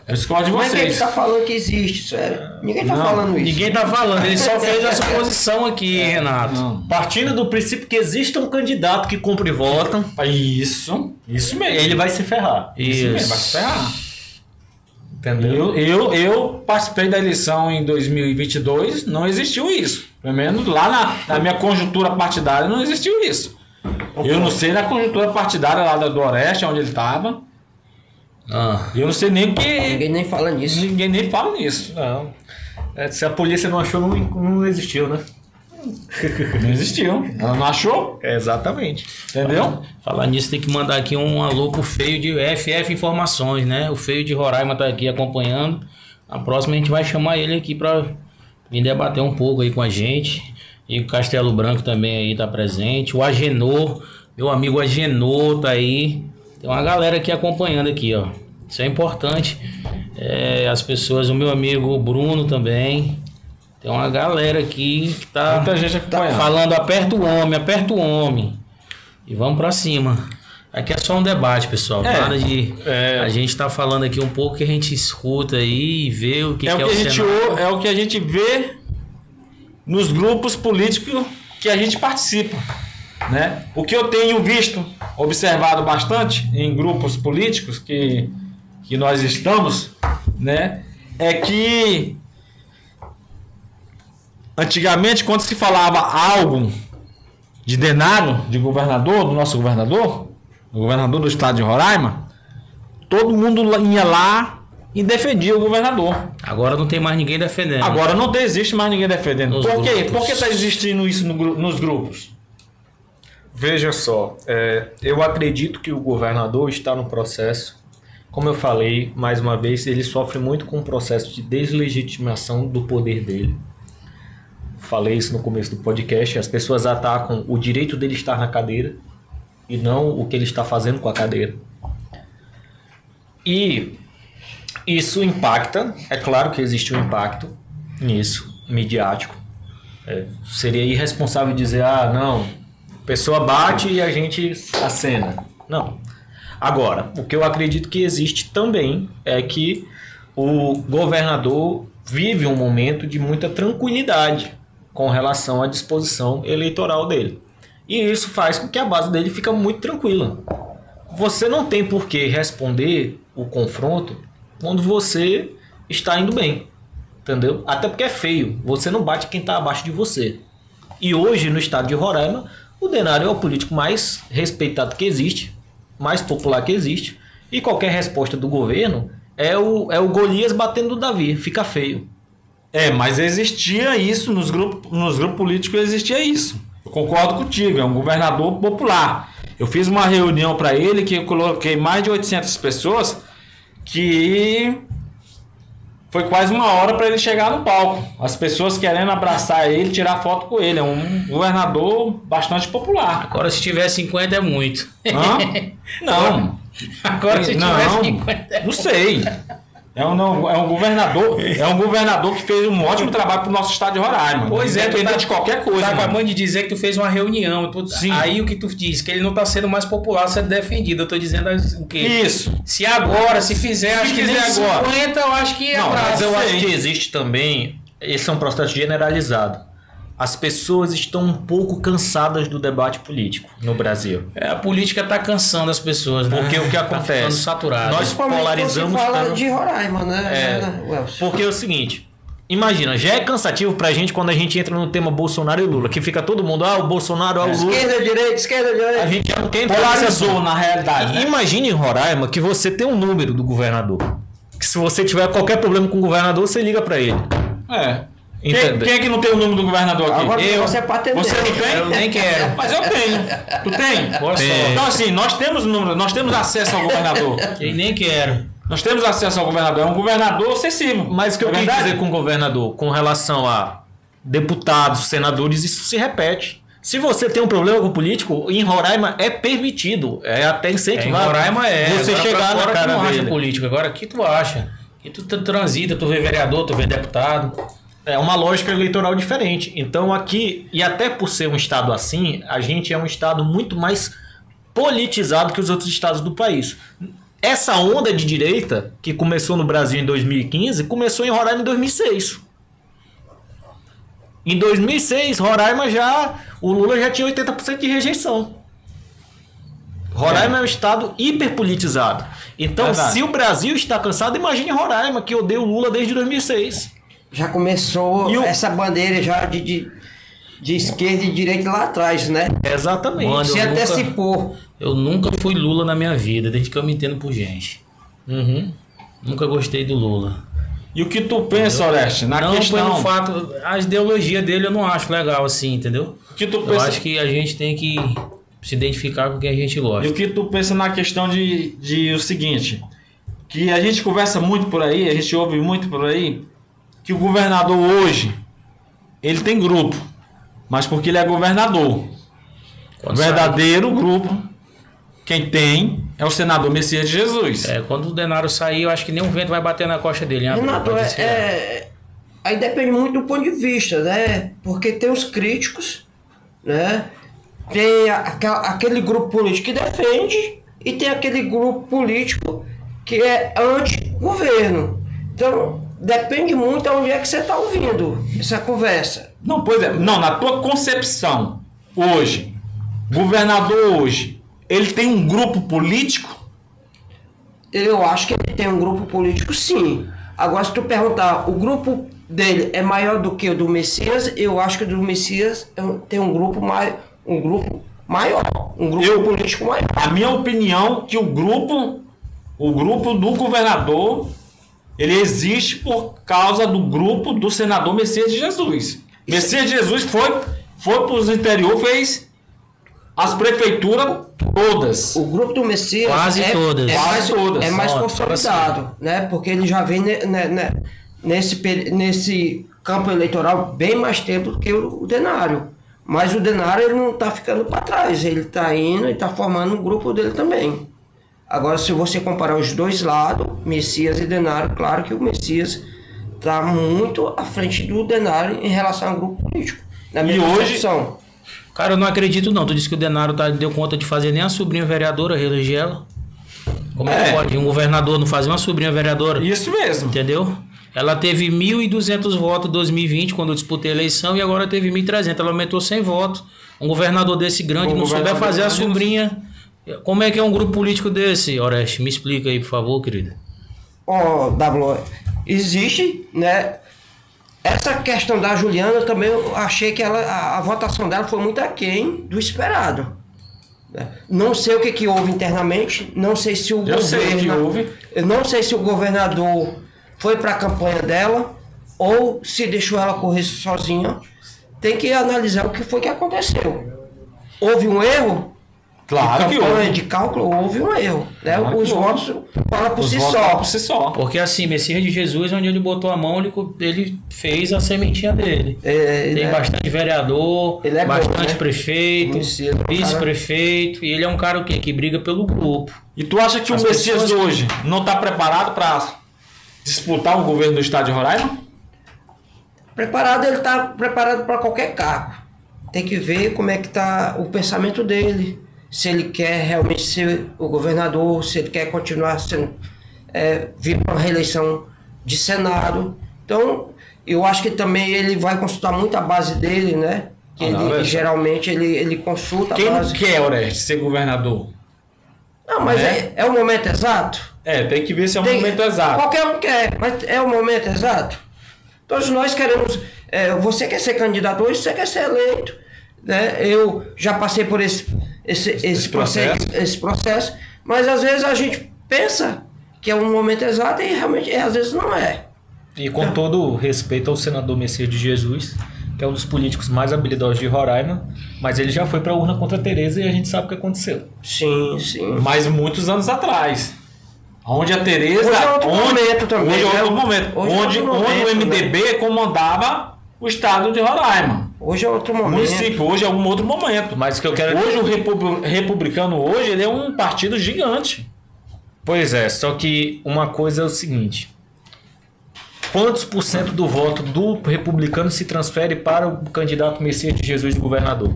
Eu discordo de Mas quem vocês. tá falando que existe, sério? Ninguém tá Não, falando isso. Ninguém tá falando, ele só fez a suposição aqui, Renato. Não. Partindo do princípio que exista um candidato que compre e vota, Isso mesmo. ele vai se ferrar. Isso mesmo, vai Isso. se ferrar. Entendeu? Eu participei da eleição em 2022, não existiu isso. Pelo menos lá na minha conjuntura partidária não existiu isso. Eu não sei na conjuntura partidária lá do Oeste, onde ele estava. Ah, Eu não sei nem o que. Ninguém nem fala nisso. Ninguém nem fala nisso. Não. Se a polícia não achou, não existiu, né? Não existiu. Ela não achou? Exatamente. Entendeu? falar nisso, tem que mandar aqui um alô pro Feio de FF Informações, né? O Feio de Roraima tá aqui acompanhando. Na próxima a gente vai chamar ele aqui pra vir debater um pouco aí com a gente. E o Castelo Branco também aí tá presente. O Agenor, meu amigo Agenor tá aí. Tem uma galera aqui acompanhando aqui, ó. Isso é importante. As pessoas, o meu amigo Bruno também. Tem uma galera aqui que tá, Muita gente acompanhando. falando aperta o homem. E vamos pra cima. Aqui é só um debate, pessoal. Nada de... A gente tá falando aqui um pouco que a gente escuta aí e vê o que É é o o que a gente cenário. é o que a gente vê nos grupos políticos que a gente participa, né? O que eu tenho visto, observado bastante em grupos políticos que nós estamos, né? É que antigamente, quando se falava algo de Denário, de governador, do nosso governador, do governador do estado de Roraima, todo mundo ia lá e defendia o governador. Agora não tem mais ninguém defendendo. Agora não existe mais ninguém defendendo. Nos Por quê? grupos. Por que está existindo isso nos grupos? Veja só, eu acredito que o governador está no processo. Como eu falei, mais uma vez, ele sofre muito com o processo de deslegitimação do poder dele. Falei isso no começo do podcast. As pessoas atacam o direito dele estar na cadeira e não o que ele está fazendo com a cadeira. E isso impacta, é claro que existe um impacto nisso, midiático. Seria irresponsável dizer, não, a pessoa bate e a gente acena. Não. Agora, o que eu acredito que existe também é que o governador vive um momento de muita tranquilidade com relação à disposição eleitoral dele. E isso faz com que a base dele fique muito tranquila. Você não tem por que responder o confronto quando você está indo bem. Entendeu? Até porque é feio. Você não bate quem está abaixo de você. E hoje, no estado de Roraima, o Denário é o político mais respeitado que existe, mais popular que existe. E qualquer resposta do governo é o Golias batendo no Davi. Fica feio. Mas existia isso nos grupos políticos, existia isso. Eu concordo contigo, é um governador popular. Eu fiz uma reunião para ele que eu coloquei mais de 800 pessoas, que foi quase uma hora para ele chegar no palco. As pessoas querendo abraçar ele, tirar foto com ele. É um governador bastante popular. Agora se tiver 50 é muito. Não. Agora se tiver 50 não sei. É um governador que fez um ótimo trabalho pro nosso estado de Roraima. Pois é, independente de qualquer coisa. Tá acabando de dizer que tu fez uma reunião. Sim. Aí o que tu diz? Que ele não tá sendo mais popular sendo defendido. Eu tô dizendo o quê? Isso. Se agora, se fizer, acho que nem agora. 50, eu acho que Não, mas eu sei. acho que existe também. Esse é um processo generalizado. As pessoas estão um pouco cansadas do debate político no Brasil. A política tá cansando as pessoas, né? Porque o que Tá ficando acontece? saturado. Nós polarizamos Você fala tanto. de Roraima, né, Welson? Porque é o seguinte, imagina, já é cansativo pra gente quando a gente entra no tema Bolsonaro e Lula, que fica todo mundo, o Bolsonaro, o Lula. Esquerda, direita. A gente já não quer entrar nesse Polarizou assunto. na realidade. Né? Imagine em Roraima que você tem um número do governador. Que se você tiver qualquer problema com o governador, você liga pra ele. Quem Entende? é que não tem o número do governador aqui? Agora você é pra atender. Você não tem? Eu nem quero. Mas eu tenho. Tu tem? Boa sorte. Então assim, nós temos número, nós temos acesso ao governador. Eu nem quero. Nós temos acesso ao governador. É um governador acessível. Mas o que eu É quis verdade? dizer com o governador, com relação a deputados, senadores, isso se repete. Se você tem um problema com o político, em Roraima é permitido, é até Em incentivado. Roraima Você Agora, chegar pra na fora, cara tu não acha dele. político. Agora aqui tu acha. E tu transita, tu vê vereador, tu vê deputado. É uma lógica eleitoral diferente. Então aqui, e até por ser um estado assim, a gente é um estado muito mais politizado que os outros estados do país. Essa onda de direita, que começou no Brasil em 2015, começou em Roraima em 2006. Em 2006, Roraima o Lula já tinha 80% de rejeição. Roraima é um estado hiperpolitizado. Então, Verdade. se o Brasil está cansado, imagine Roraima, que odeia o Lula desde 2006. Já começou E o- essa bandeira já de esquerda e direita lá atrás, né? Exatamente. Mano, Se eu nunca- antecipou. Eu nunca fui Lula na minha vida, desde que eu me entendo por gente. Uhum. Nunca gostei do Lula. E o que tu pensa, Oreste, na não questão... pelo fato, a ideologia dele eu não acho legal assim, entendeu? O que tu Eu pensa... acho que a gente tem que se identificar com quem a gente E gosta. o que tu pensa na questão de o seguinte, que a gente conversa muito por aí, a gente ouve muito por aí, que o governador hoje, ele tem grupo, mas porque ele é governador. O Quando verdadeiro grupo, quem tem, é o senador Messias de Jesus. quando o Denário sair, eu acho que nem um vento vai bater na costa dele. Hein, Renato, pode ser. aí depende muito do ponto de vista, né? Porque tem os críticos, né? Tem aquele grupo político que defende e tem aquele grupo político que é anti-governo. Então, depende muito de onde é que você está ouvindo essa conversa. Não, pois é. Não, na tua concepção, hoje, governador hoje, ele tem um grupo político? Eu acho que ele tem um grupo político, sim. Agora, se tu perguntar, o grupo dele é maior do que o do Messias, eu acho que o do Messias tem um grupo maior, um grupo político maior. A minha opinião que o grupo do governador ele existe por causa do grupo do senador Messias de Jesus. Messias de Jesus foi para os interior, fez as prefeituras todas. O grupo do Messias Quase todas. É mais Só, consolidado, né? Porque ele já vem nesse campo eleitoral bem mais tempo do que o Denário. Mas o Denário ele não está ficando para trás, ele está indo e está formando um grupo dele também. Agora, se você comparar os dois lados, Messias e Denário, claro que o Messias está muito à frente do Denário em relação ao grupo político. Na minha concepção. Cara, eu não acredito não. Tu disse que o Denário deu conta de fazer nem a sobrinha vereadora reeleger ela. Como é que pode um governador não fazer uma sobrinha vereadora? Isso mesmo. Entendeu? Ela teve 1.200 votos em 2020, quando eu disputei a eleição, e agora teve 1.300. Ela aumentou 100 votos. Um governador desse grande não souber fazer a sobrinha. Como é que é um grupo político desse, Oreste? Me explica aí, por favor, querida. W, existe, né? Essa questão da Juliana, eu também achei que a votação dela foi muito aquém do esperado. Não sei o que houve internamente, não sei se o eu não sei se o governador foi para a campanha dela ou se deixou ela correr sozinha. Tem que analisar o que foi que aconteceu. Houve um erro? Claro que houve. De cálculo, houve um erro. Né? Claro os votos falam por si só. Porque assim, Messias de Jesus, onde ele botou a mão, ele fez a sementinha dele. Tem bastante vereador, bastante prefeito, vice-prefeito. E ele é um cara que briga pelo grupo. E tu acha que o Messias hoje não está preparado para disputar o governo do estado de Roraima? Preparado, ele está preparado para qualquer cargo. Tem que ver como é que está o pensamento dele. Se ele quer realmente ser o governador, se ele quer continuar sendo, vir para uma reeleição de Senado. Então, eu acho que também ele vai consultar muito a base dele, né? Que geralmente ele consulta Quem a base. Quem não quer, Oreste, ser governador? Não, mas é o momento exato? Tem que ver se é o momento exato. Qualquer um quer, mas é o momento exato? Todos nós queremos... você quer ser candidato hoje, você quer ser eleito. Né? Eu já passei por esse processo, mas às vezes a gente pensa que é um momento exato e realmente às vezes não é. E com todo respeito ao senador Messias de Jesus, que é um dos políticos mais habilidosos de Roraima, mas ele já foi para a urna contra a Tereza e a gente sabe o que aconteceu. Sim. Mas muitos anos atrás. Onde a Tereza... Hoje é outro momento também. Hoje é outro momento. Onde o MDB comandava o estado de Roraima. Hoje é outro momento. Município, hoje é um outro momento. Mas o que eu quero... Hoje o republicano hoje ele é um partido gigante. Pois é, só que uma coisa é o seguinte. Quantos por cento do voto do republicano se transfere para o candidato Messias de Jesus de governador?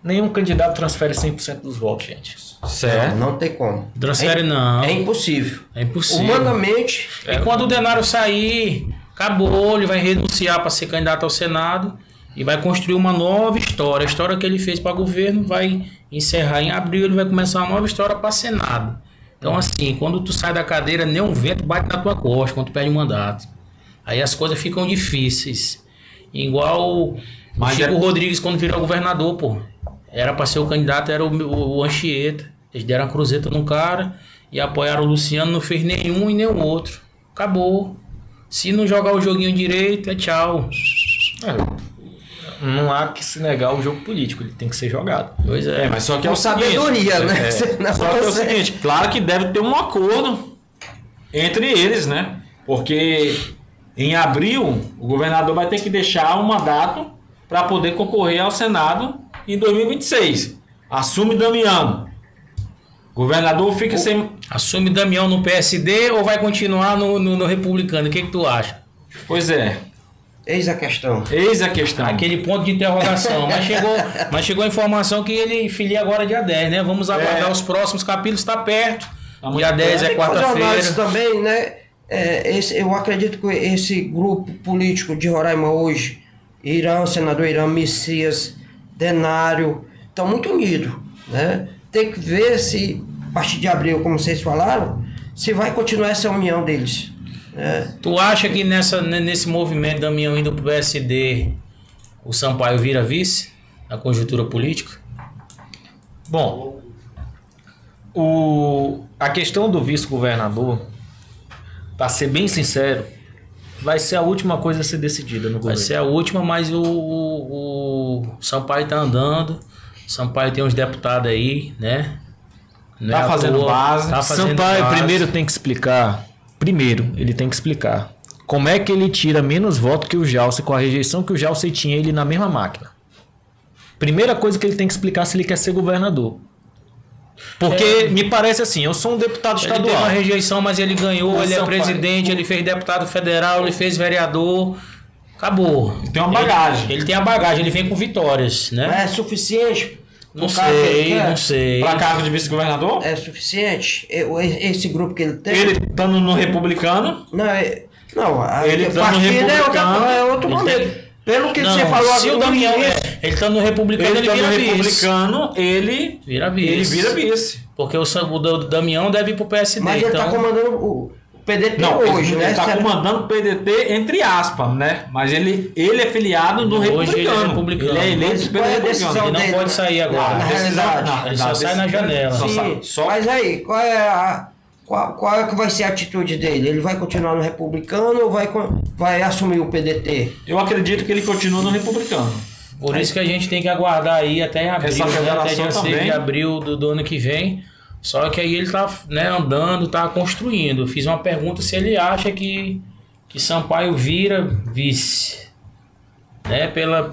Nenhum candidato transfere 100% dos votos, gente. Certo. Não tem como. Transfere não. É impossível. É impossível. Humanamente... E quando o Denário sair, acabou, ele vai renunciar para ser candidato ao Senado e vai construir uma nova história. A história que ele fez para governo vai encerrar em abril, ele vai começar uma nova história para Senado. Então assim, quando tu sai da cadeira, nem um vento bate na tua costa quando tu perde o mandato. Aí as coisas ficam difíceis. Igual o Chico Rodrigues quando virou governador, pô. Era para ser o candidato, era o Anchieta. Eles deram a cruzeta no cara e apoiaram o Luciano, não fez nenhum e nem o outro. Acabou. Se não jogar o joguinho direito, é tchau. Não há que se negar o jogo político, ele tem que ser jogado. Pois é. Mas só que Com sabedoria, né? Só que é o seguinte, claro que deve ter um acordo entre eles, né? Porque em abril o governador vai ter que deixar um mandato para poder concorrer ao Senado em 2026. Assume Damião. Governador fica sem... Assume Damião no PSD ou vai continuar no Republicano? O que tu acha? Pois é. Eis a questão. Aquele ponto de interrogação. Mas chegou a informação que ele filia agora dia 10, né? Vamos aguardar os próximos capítulos, está perto. Dia 10 é quarta-feira. Também, né? Eu acredito que esse grupo político de Roraima hoje, senador Irã, Messias, Denário, estão muito unidos, né? Tem que ver se, a partir de abril, como vocês falaram, se vai continuar essa união deles. Tu acha que nesse movimento da Damião indo pro PSD, o Sampaio vira vice na conjuntura política? Bom, a questão do vice-governador, para ser bem sincero, vai ser a última coisa a ser decidida no governo. Vai ser a última, mas o Sampaio tá andando. Sampaio tem uns deputados aí, né? Não Tá é à fazendo toa, base. Tá fazendo Sampaio base. primeiro tem que explicar como é que ele tira menos votos que o Jalce com a rejeição que o Jalce tinha ele na mesma máquina. Primeira coisa que ele tem que explicar se ele quer ser governador. Porque me parece assim, eu sou um deputado Ele teve estadual. uma rejeição, mas ele ganhou, ele é Sampaio. presidente, ele fez deputado federal, ele fez vereador. Acabou. Tem uma bagagem. Ele tem a bagagem, ele vem com vitórias, né? Mas é suficiente? Não pro cargo que ele sei, quer? não sei. Pra cargo de vice-governador? É suficiente? Esse grupo que ele tem? Ele estando no republicano, Não, Ele o tá no partido republicano, é outro ele momento. tem- Pelo que Não, você falou se o agora, Damião ele tá no republicano, ele vira vice. republicano, ele Vira vice. ele vira vice. Porque o Damião deve ir pro PSD, mas ele então... tá comandando o PDT Não, hoje, ele né? está Será- comandando o PDT entre aspas, né? Mas ele é filiado no Hoje republicano. ele é republicano. Ele é eleito Mas pelo qual é a republicano. decisão Ele não dele, pode né? sair agora. Na realidade. Ele só sai na janela. Só Sim, sai- só- Mas aí, qual é que vai ser a atitude dele? Ele vai continuar no republicano ou vai assumir o PDT? Eu acredito que ele continua no republicano. Por isso que a gente tem que aguardar aí até em abril, Essa né? Até federação dia 6 também. de abril do ano que vem. Só que aí ele tá, né, andando, tá construindo. Eu fiz uma pergunta se ele acha que Sampaio vira vice, né? Pela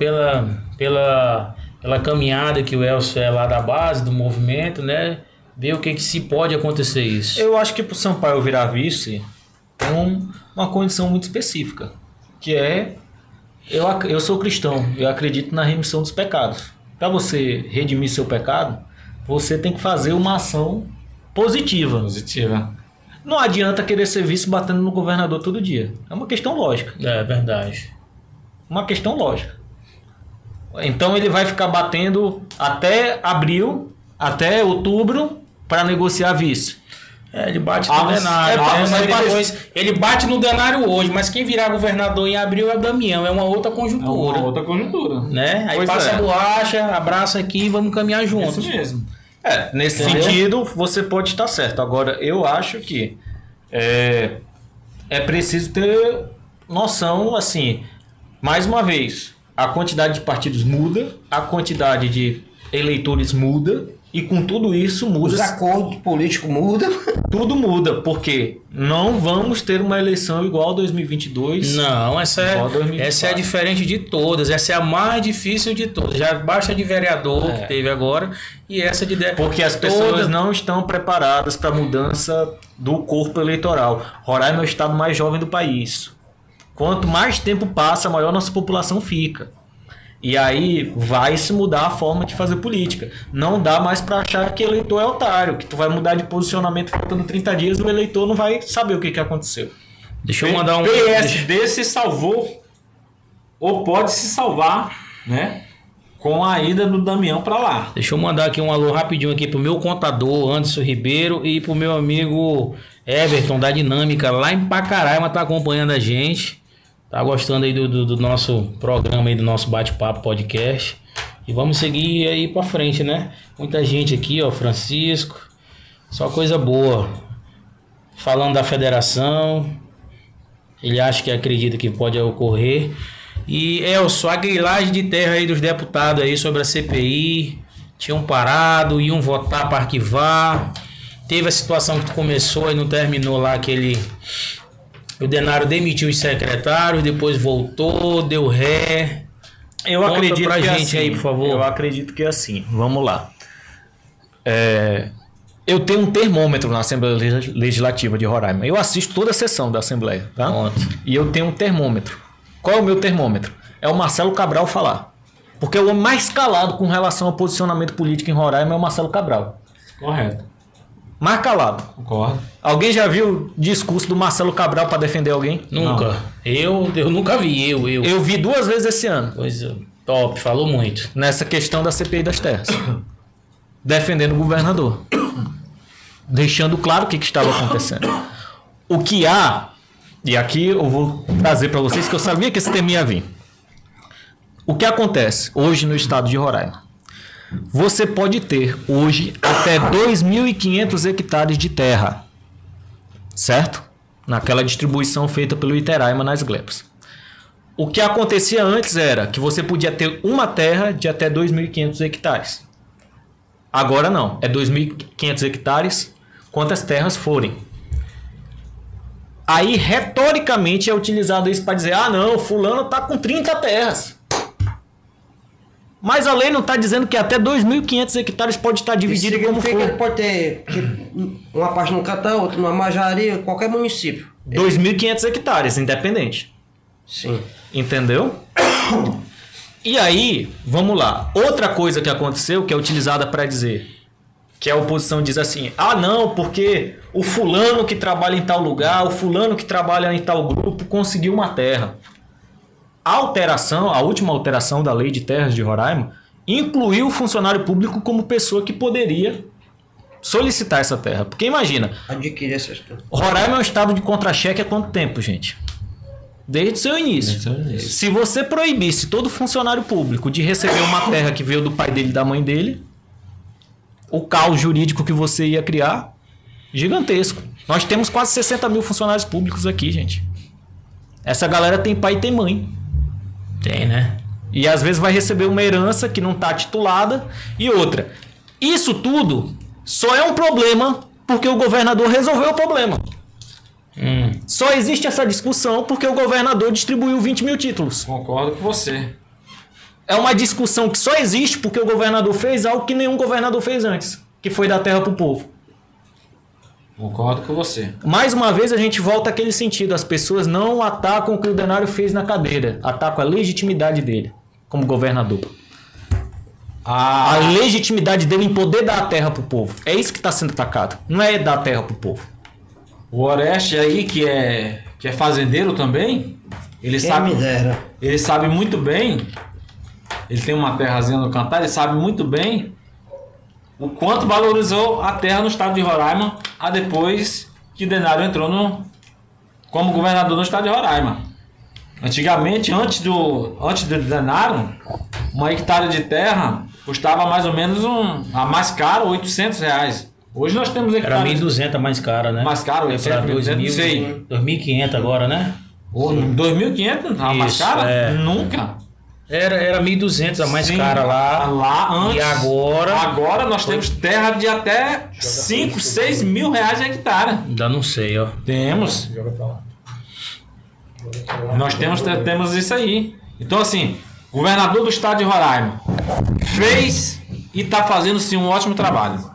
caminhada que o Elcio é lá da base, do movimento, né? Ver o que se pode acontecer isso. Eu acho que pro Sampaio virar vice tem uma condição muito específica, que é eu sou cristão, eu acredito na remissão dos pecados. Para você redimir seu pecado, você tem que fazer uma ação positiva. Positiva. Não adianta querer ser vice batendo no governador todo dia. É uma questão lógica. É verdade. Uma questão lógica. Então ele vai ficar batendo até abril, até outubro, para negociar vice. Ele bate Ah, no mas- denário, é, né? mas Mas ele depois, ele bate no denário hoje, mas quem virar governador em abril é o Damião, é uma outra conjuntura. outra conjuntura. Né? Aí Pois passa é. a borracha, abraça aqui e vamos caminhar juntos. Isso mesmo. Nesse Entendeu? sentido, você pode estar certo. Agora, eu acho que é preciso ter noção, assim, mais uma vez, a quantidade de partidos muda, a quantidade de eleitores muda, e com tudo isso muda, Os acordos políticos mudam. tudo muda, porque não vamos ter uma eleição igual a 2022. Não, Igual 2024. essa é a diferente de todas, essa é a mais difícil de todas. Já basta de vereador que teve agora e essa de Porque as pessoas não estão preparadas para a mudança do corpo eleitoral. Roraima é o estado mais jovem do país. Quanto mais tempo passa, maior nossa população fica. E aí vai se mudar a forma de fazer política. Não dá mais para achar que eleitor é otário, que tu vai mudar de posicionamento faltando 30 dias e o eleitor não vai saber o que aconteceu. Deixa eu mandar um... PSD se salvou ou pode se salvar, né? Com a ida do Damião para lá. Deixa eu mandar aqui um alô rapidinho aqui pro meu contador, Anderson Ribeiro, e pro meu amigo Everton, da Dinâmica, lá em Pacaraima, tá acompanhando a gente. Tá gostando aí do nosso programa aí, do nosso bate-papo podcast. E vamos seguir aí pra frente, né? Muita gente aqui, ó, Francisco. Só coisa boa. Falando da federação. Ele acha que acredita que pode ocorrer. E Elcio, a grilagem de terra aí dos deputados aí sobre a CPI. Tinham parado, iam votar para arquivar. Teve a situação que começou e não terminou lá aquele... O Denário demitiu os secretários, depois voltou, deu ré. Eu Conta acredito pra que gente assim, aí, por favor. Eu acredito que é assim. Vamos lá. Eu tenho um termômetro na Assembleia Legislativa de Roraima. Eu assisto toda a sessão da Assembleia, tá? Pronto. E eu tenho um termômetro. Qual é o meu termômetro? É o Marcelo Cabral falar. Porque o homem mais calado com relação ao posicionamento político em Roraima é o Marcelo Cabral. Correto. Mais calado. Concordo. Alguém já viu o discurso do Marcelo Cabral para defender alguém? Nunca. Eu nunca vi, Eu vi 2 vezes esse ano. Coisa top, falou muito. Nessa questão da CPI das terras. Defendendo o governador. Deixando claro o que estava acontecendo. O que há, e aqui eu vou trazer para vocês que eu sabia que esse tema ia vir. O que acontece hoje no estado de Roraima? Você pode ter hoje até 2.500 hectares de terra. Certo? naquela distribuição feita pelo Iteraima nas glebas. O que acontecia antes era que você podia ter uma terra de até 2.500 hectares. Agora não, é 2.500 hectares, quantas terras forem. Aí, retoricamente, é utilizado isso para dizer, ah não, fulano está com 30 terras. Mas a lei não está dizendo que até 2.500 hectares pode estar dividido como for. Ele pode ter uma parte no Catão, outra no Majari, qualquer município. 2.500 hectares, independente. Sim. Entendeu? E aí, vamos lá. Outra coisa que aconteceu, que é utilizada para dizer, que a oposição diz assim, ah não, porque o fulano que trabalha em tal lugar, o fulano que trabalha em tal grupo conseguiu uma terra. A última alteração da lei de terras de Roraima incluiu o funcionário público como pessoa que poderia solicitar essa terra. Porque imagina, adquirir essas terras. Roraima é um estado de contra-cheque há quanto tempo, gente? Desde o seu início. Se você proibisse todo funcionário público de receber uma terra que veio do pai dele e da mãe dele, o caos jurídico que você ia criar, gigantesco. Nós temos quase 60 mil funcionários públicos aqui, gente. Essa galera tem pai e tem mãe. Tem, né? E às vezes vai receber uma herança que não está titulada. E outra. Isso tudo só é um problema porque o governador resolveu o problema. Só existe essa discussão porque o governador distribuiu 20 mil títulos. Concordo com você. É uma discussão que só existe porque o governador fez algo que nenhum governador fez antes, que foi dar terra para o povo. Concordo com você. Mais uma vez a gente volta àquele sentido. As pessoas não atacam o que o Denário fez na cadeira. Atacam a legitimidade dele como governador. A legitimidade dele em poder dar a terra pro povo. É isso que está sendo atacado. Não é dar a terra pro povo. O Oreste aí, que é fazendeiro também, ele sabe muito bem. Ele tem uma terrazinha no Cantar, ele sabe muito bem o quanto valorizou a terra no estado de Roraima depois que Denário entrou como governador no estado de Roraima. Antigamente, antes do Denário, uma hectare de terra custava mais ou menos a mais cara, R$800. Hoje nós temos hectares... Era 1.200 mais cara, né? Mais caro, 800, 2.500 agora, né? 2.500? A mais cara? Nunca. Era 1.200 a mais cara lá antes. E agora nós temos terra de até 5, 6 mil reais a hectare. Ainda não sei, ó. Temos. Nós temos isso aí. Então, assim, o governador do estado de Roraima fez e está fazendo, sim, um ótimo trabalho.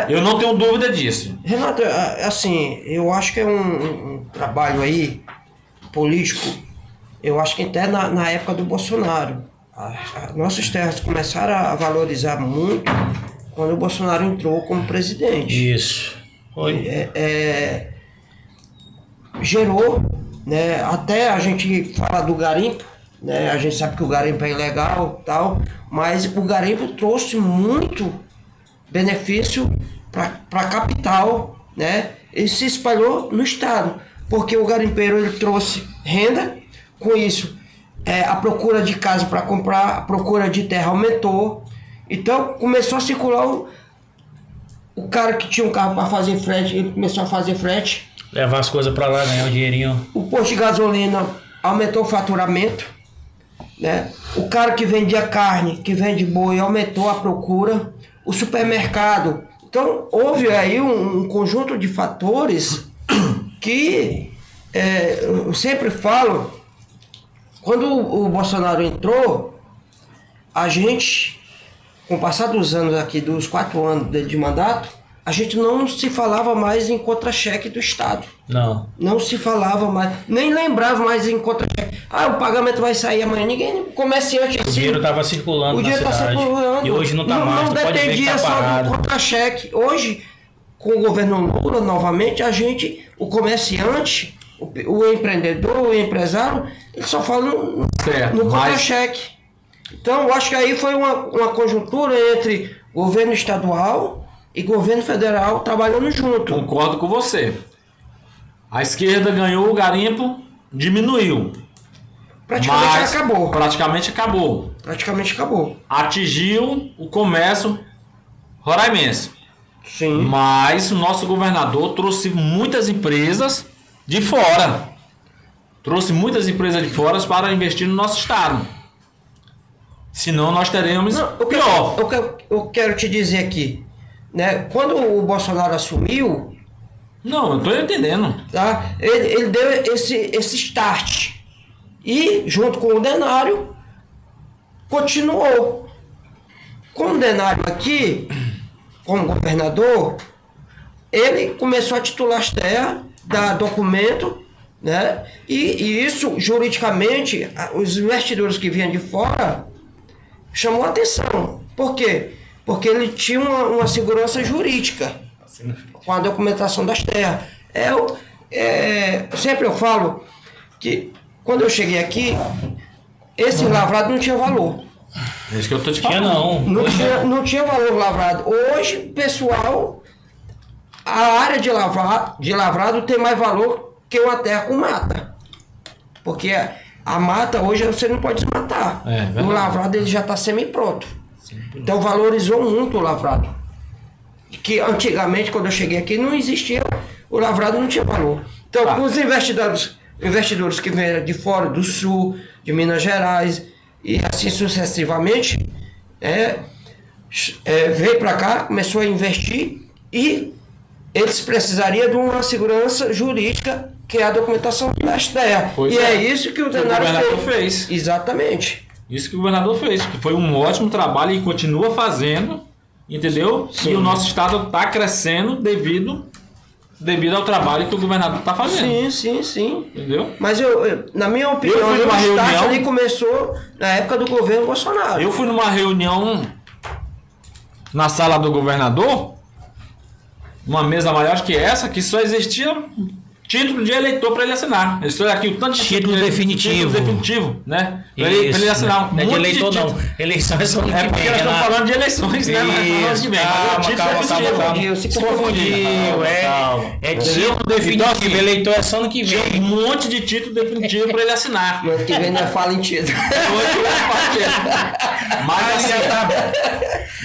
Eu não tenho dúvida disso. Renato, assim, eu acho que é um trabalho aí político. Eu acho que até na época do Bolsonaro. Nossas terras começaram a valorizar muito quando o Bolsonaro entrou como presidente. Isso. Gerou, né? Até a gente fala do garimpo, né? A gente sabe que o garimpo é ilegal, tal, mas o garimpo trouxe muito benefício para a capital, né? Ele se espalhou no estado, porque o garimpeiro ele trouxe renda. Com isso, a procura de casa para comprar, a procura de terra aumentou. Então começou a circular o cara que tinha um carro para fazer frete, ele começou a fazer frete. Levar as coisas para lá, ganhar um dinheirinho. O posto de gasolina aumentou o faturamento, né? O cara que vendia carne, que vende boi, aumentou a procura. O supermercado. Então houve aí um conjunto de fatores que eu sempre falo. Quando o Bolsonaro entrou, a gente, com o passar dos anos aqui, dos 4 anos de mandato, a gente não se falava mais em contra-cheque do Estado. Não. Não se falava mais, nem lembrava mais em contra-cheque. O pagamento vai sair amanhã. Ninguém, comerciante... O dinheiro estava circulando na cidade. O dinheiro está circulando. E hoje não está mais. Não dependia só do contra-cheque. Hoje, com o governo Lula, novamente, o comerciante... O empreendedor, o empresário, ele só fala no contra-cheque. Então, eu acho que aí foi uma conjuntura entre governo estadual e governo federal trabalhando junto. Concordo com você. A esquerda ganhou, o garimpo diminuiu. Praticamente acabou. Atingiu o comércio roraimense. Sim. Mas o nosso governador trouxe muitas empresas de fora. Trouxe muitas empresas de fora para investir no nosso estado. Senão nós teremos pior. Eu quero te dizer aqui, né? Quando o Bolsonaro assumiu, Não, eu estou entendendo. tá? Ele deu esse start. E, junto com o Denário, continuou. Com o Denário aqui, como governador, ele começou a titular as terras, dar documento, né? E isso, juridicamente, os investidores que vinham de fora chamou a atenção. Por quê? Porque ele tinha uma segurança jurídica com a documentação das terras. Sempre eu falo que quando eu cheguei aqui, esse lavrado não tinha valor. É isso que eu estou te Tinha falando. Não tinha valor lavrado. Hoje, pessoal, a área de lavrado tem mais valor que uma terra com mata. Porque a mata hoje você não pode desmatar. O lavrado ele já está semi-pronto. Então valorizou muito o lavrado. Que antigamente, quando eu cheguei aqui, não existia, o lavrado não tinha valor. Então, os investidores que vieram de fora, do sul, de Minas Gerais, e assim sucessivamente, veio para cá, começou a investir e eles precisariam de uma segurança jurídica, que é a documentação das terras. É isso que o governador fez. Exatamente. Isso que o governador fez, que foi um ótimo trabalho e continua fazendo, entendeu? Sim. E o nosso estado está crescendo devido ao trabalho que o governador está fazendo. Sim. Entendeu? Mas na minha opinião, o start ali começou na época do governo Bolsonaro. Eu fui numa reunião na sala do governador, uma mesa maior acho que essa, que só existia título de eleitor para ele assinar. Ele estou aqui o tanto de título definitivo. Título definitivo, né? Para ele assinar. Não é de eleitor, não. Eleições são É porque nós estamos falando de eleições, né? Calma. Se confundiu. É título definitivo. Eleitor é só no que vem. Tinha um monte de título definitivo para ele assinar. No ano que vem não fala em título.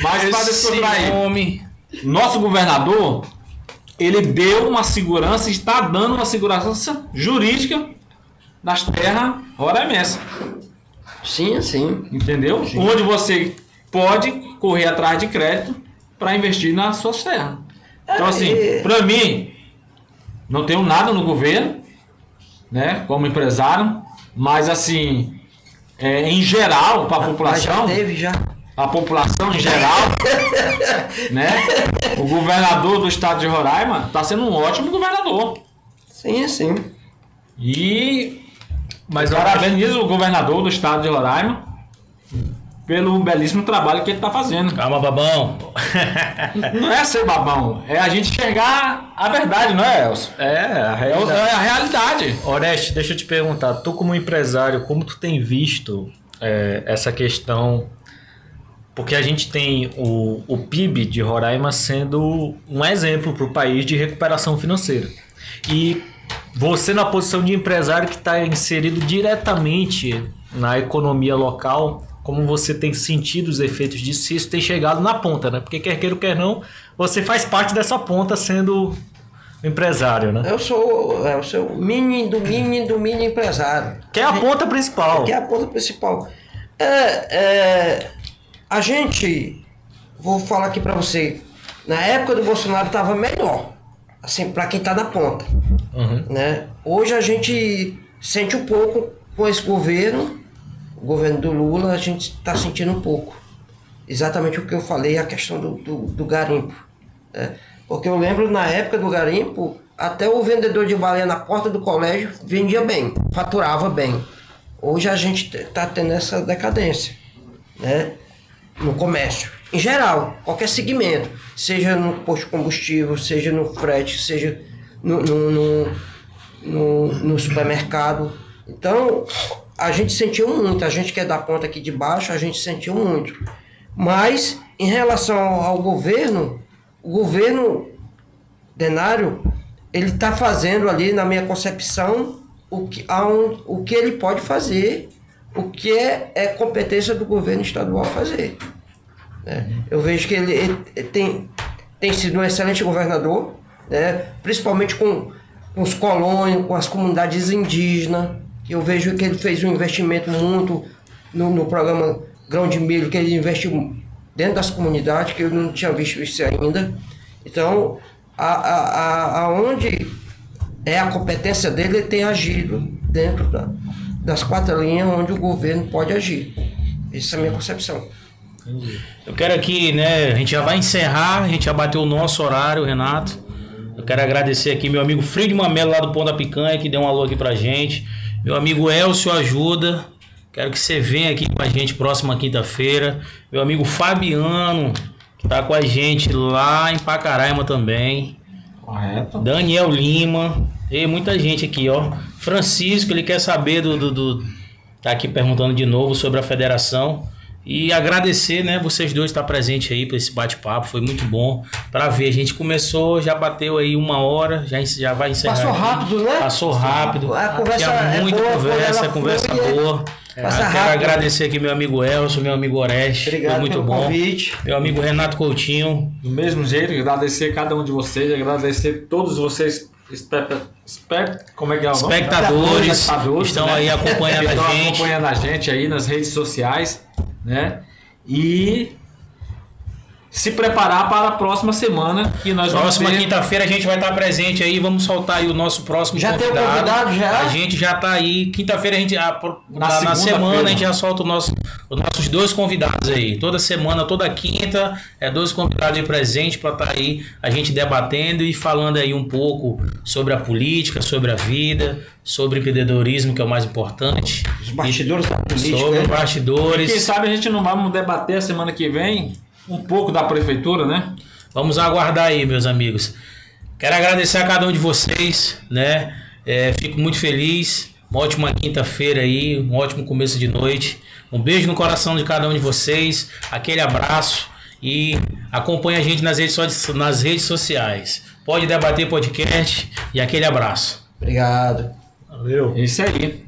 Mas para descontrair. Nosso governador, ele deu uma segurança, está dando uma segurança jurídica das terras roraimenses. Sim. Entendeu? Sim. Onde você pode correr atrás de crédito para investir nas suas terras. Então, assim, para mim, não tenho nada no governo, né, como empresário, mas, assim, em geral, para a população... A população em geral, né? O governador do estado de Roraima está sendo um ótimo governador. Sim. Mas eu parabenizo o governador do estado de Roraima pelo belíssimo trabalho que ele está fazendo. Calma, babão. Não é ser babão, é a gente enxergar a verdade, não é, Elcio? É a realidade. Oreste, deixa eu te perguntar, tu como empresário, como tu tem visto essa questão... Porque a gente tem o PIB de Roraima sendo um exemplo para o país de recuperação financeira. E você, na posição de empresário que está inserido diretamente na economia local, como você tem sentido os efeitos disso, se isso tem chegado na ponta, né? Porque quer queira ou quer não, você faz parte dessa ponta sendo empresário, né? Eu sou o mini empresário. Que é a ponta principal. A gente, vou falar aqui para você, na época do Bolsonaro estava melhor, assim, para quem está na ponta, né? Hoje a gente sente um pouco com esse governo, o governo do Lula, a gente está sentindo um pouco. Exatamente o que eu falei, a questão do garimpo. Né? Porque eu lembro na época do garimpo, até o vendedor de baleia na porta do colégio vendia bem, faturava bem. Hoje a gente está tendo essa decadência, né? No comércio, em geral, qualquer segmento, seja no posto de combustível, seja no frete, seja no supermercado. Então, a gente sentiu muito, a gente que é da ponta aqui de baixo, a gente sentiu muito. Mas, em relação ao governo, o governo Denário, ele está fazendo ali, na minha concepção, o que ele pode fazer, o que é competência do governo estadual fazer. Né? Eu vejo que ele tem sido um excelente governador, né? Principalmente com com os colônios, com as comunidades indígenas. Eu vejo que ele fez um investimento muito no programa Grão de Milho, que ele investiu dentro das comunidades, que eu não tinha visto isso ainda. Então, aonde é a competência dele, ele tem agido dentro das 4 linhas onde o governo pode agir. Essa é a minha concepção. Eu quero aqui, né, a gente já vai encerrar, a gente já bateu o nosso horário, Renato. Eu quero agradecer aqui meu amigo Friedman Melo lá do Pão da Picanha, que deu um alô aqui pra gente. Meu amigo Elcio Ajuda, quero que você venha aqui com a gente próxima quinta-feira. Meu amigo Fabiano, que tá com a gente lá em Pacaraima também. Correto. Daniel Lima, e muita gente aqui, ó. Francisco, ele quer saber tá aqui perguntando de novo sobre a federação. E agradecer, né, vocês dois estar presentes aí para esse bate-papo, foi muito bom para ver. A gente começou, já bateu aí 1 hora, já vai encerrar. Passou aqui. rápido, né? Passou rápido. A conversa tinha muita boa, conversa, conversa boa. Quero agradecer aqui meu amigo Elcio, meu amigo Oreste. Obrigado, foi muito bom. Convite. Meu amigo Renato Coutinho. Do mesmo jeito, agradecer cada um de vocês, agradecer todos vocês, como é que é o nome? Espectadores estão né? aí acompanhando a Estão gente. acompanhando a gente aí nas redes sociais, né? E se preparar para a próxima semana, que nós Próxima vamos ter... quinta-feira a gente vai estar presente aí, vamos soltar aí o nosso próximo Já tem um convidado, já? A gente já tá aí, quinta-feira a gente, na semana a gente já solta os nossos 2 convidados aí. Toda semana, toda quinta, 2 convidados aí presentes para estar aí a gente debatendo e falando aí um pouco sobre a política, sobre a vida, sobre o empreendedorismo, que é o mais importante. Os bastidores da política. Sobre os E bastidores. quem sabe a gente não vamos debater a semana que vem um pouco da prefeitura, né? Vamos aguardar aí, meus amigos. Quero agradecer a cada um de vocês, né? Fico muito feliz. Uma ótima quinta-feira aí, um ótimo começo de noite. Um beijo no coração de cada um de vocês. Aquele abraço e acompanhe a gente nas redes sociais. Pode Debater Podcast e aquele abraço. Obrigado. Valeu. É isso aí.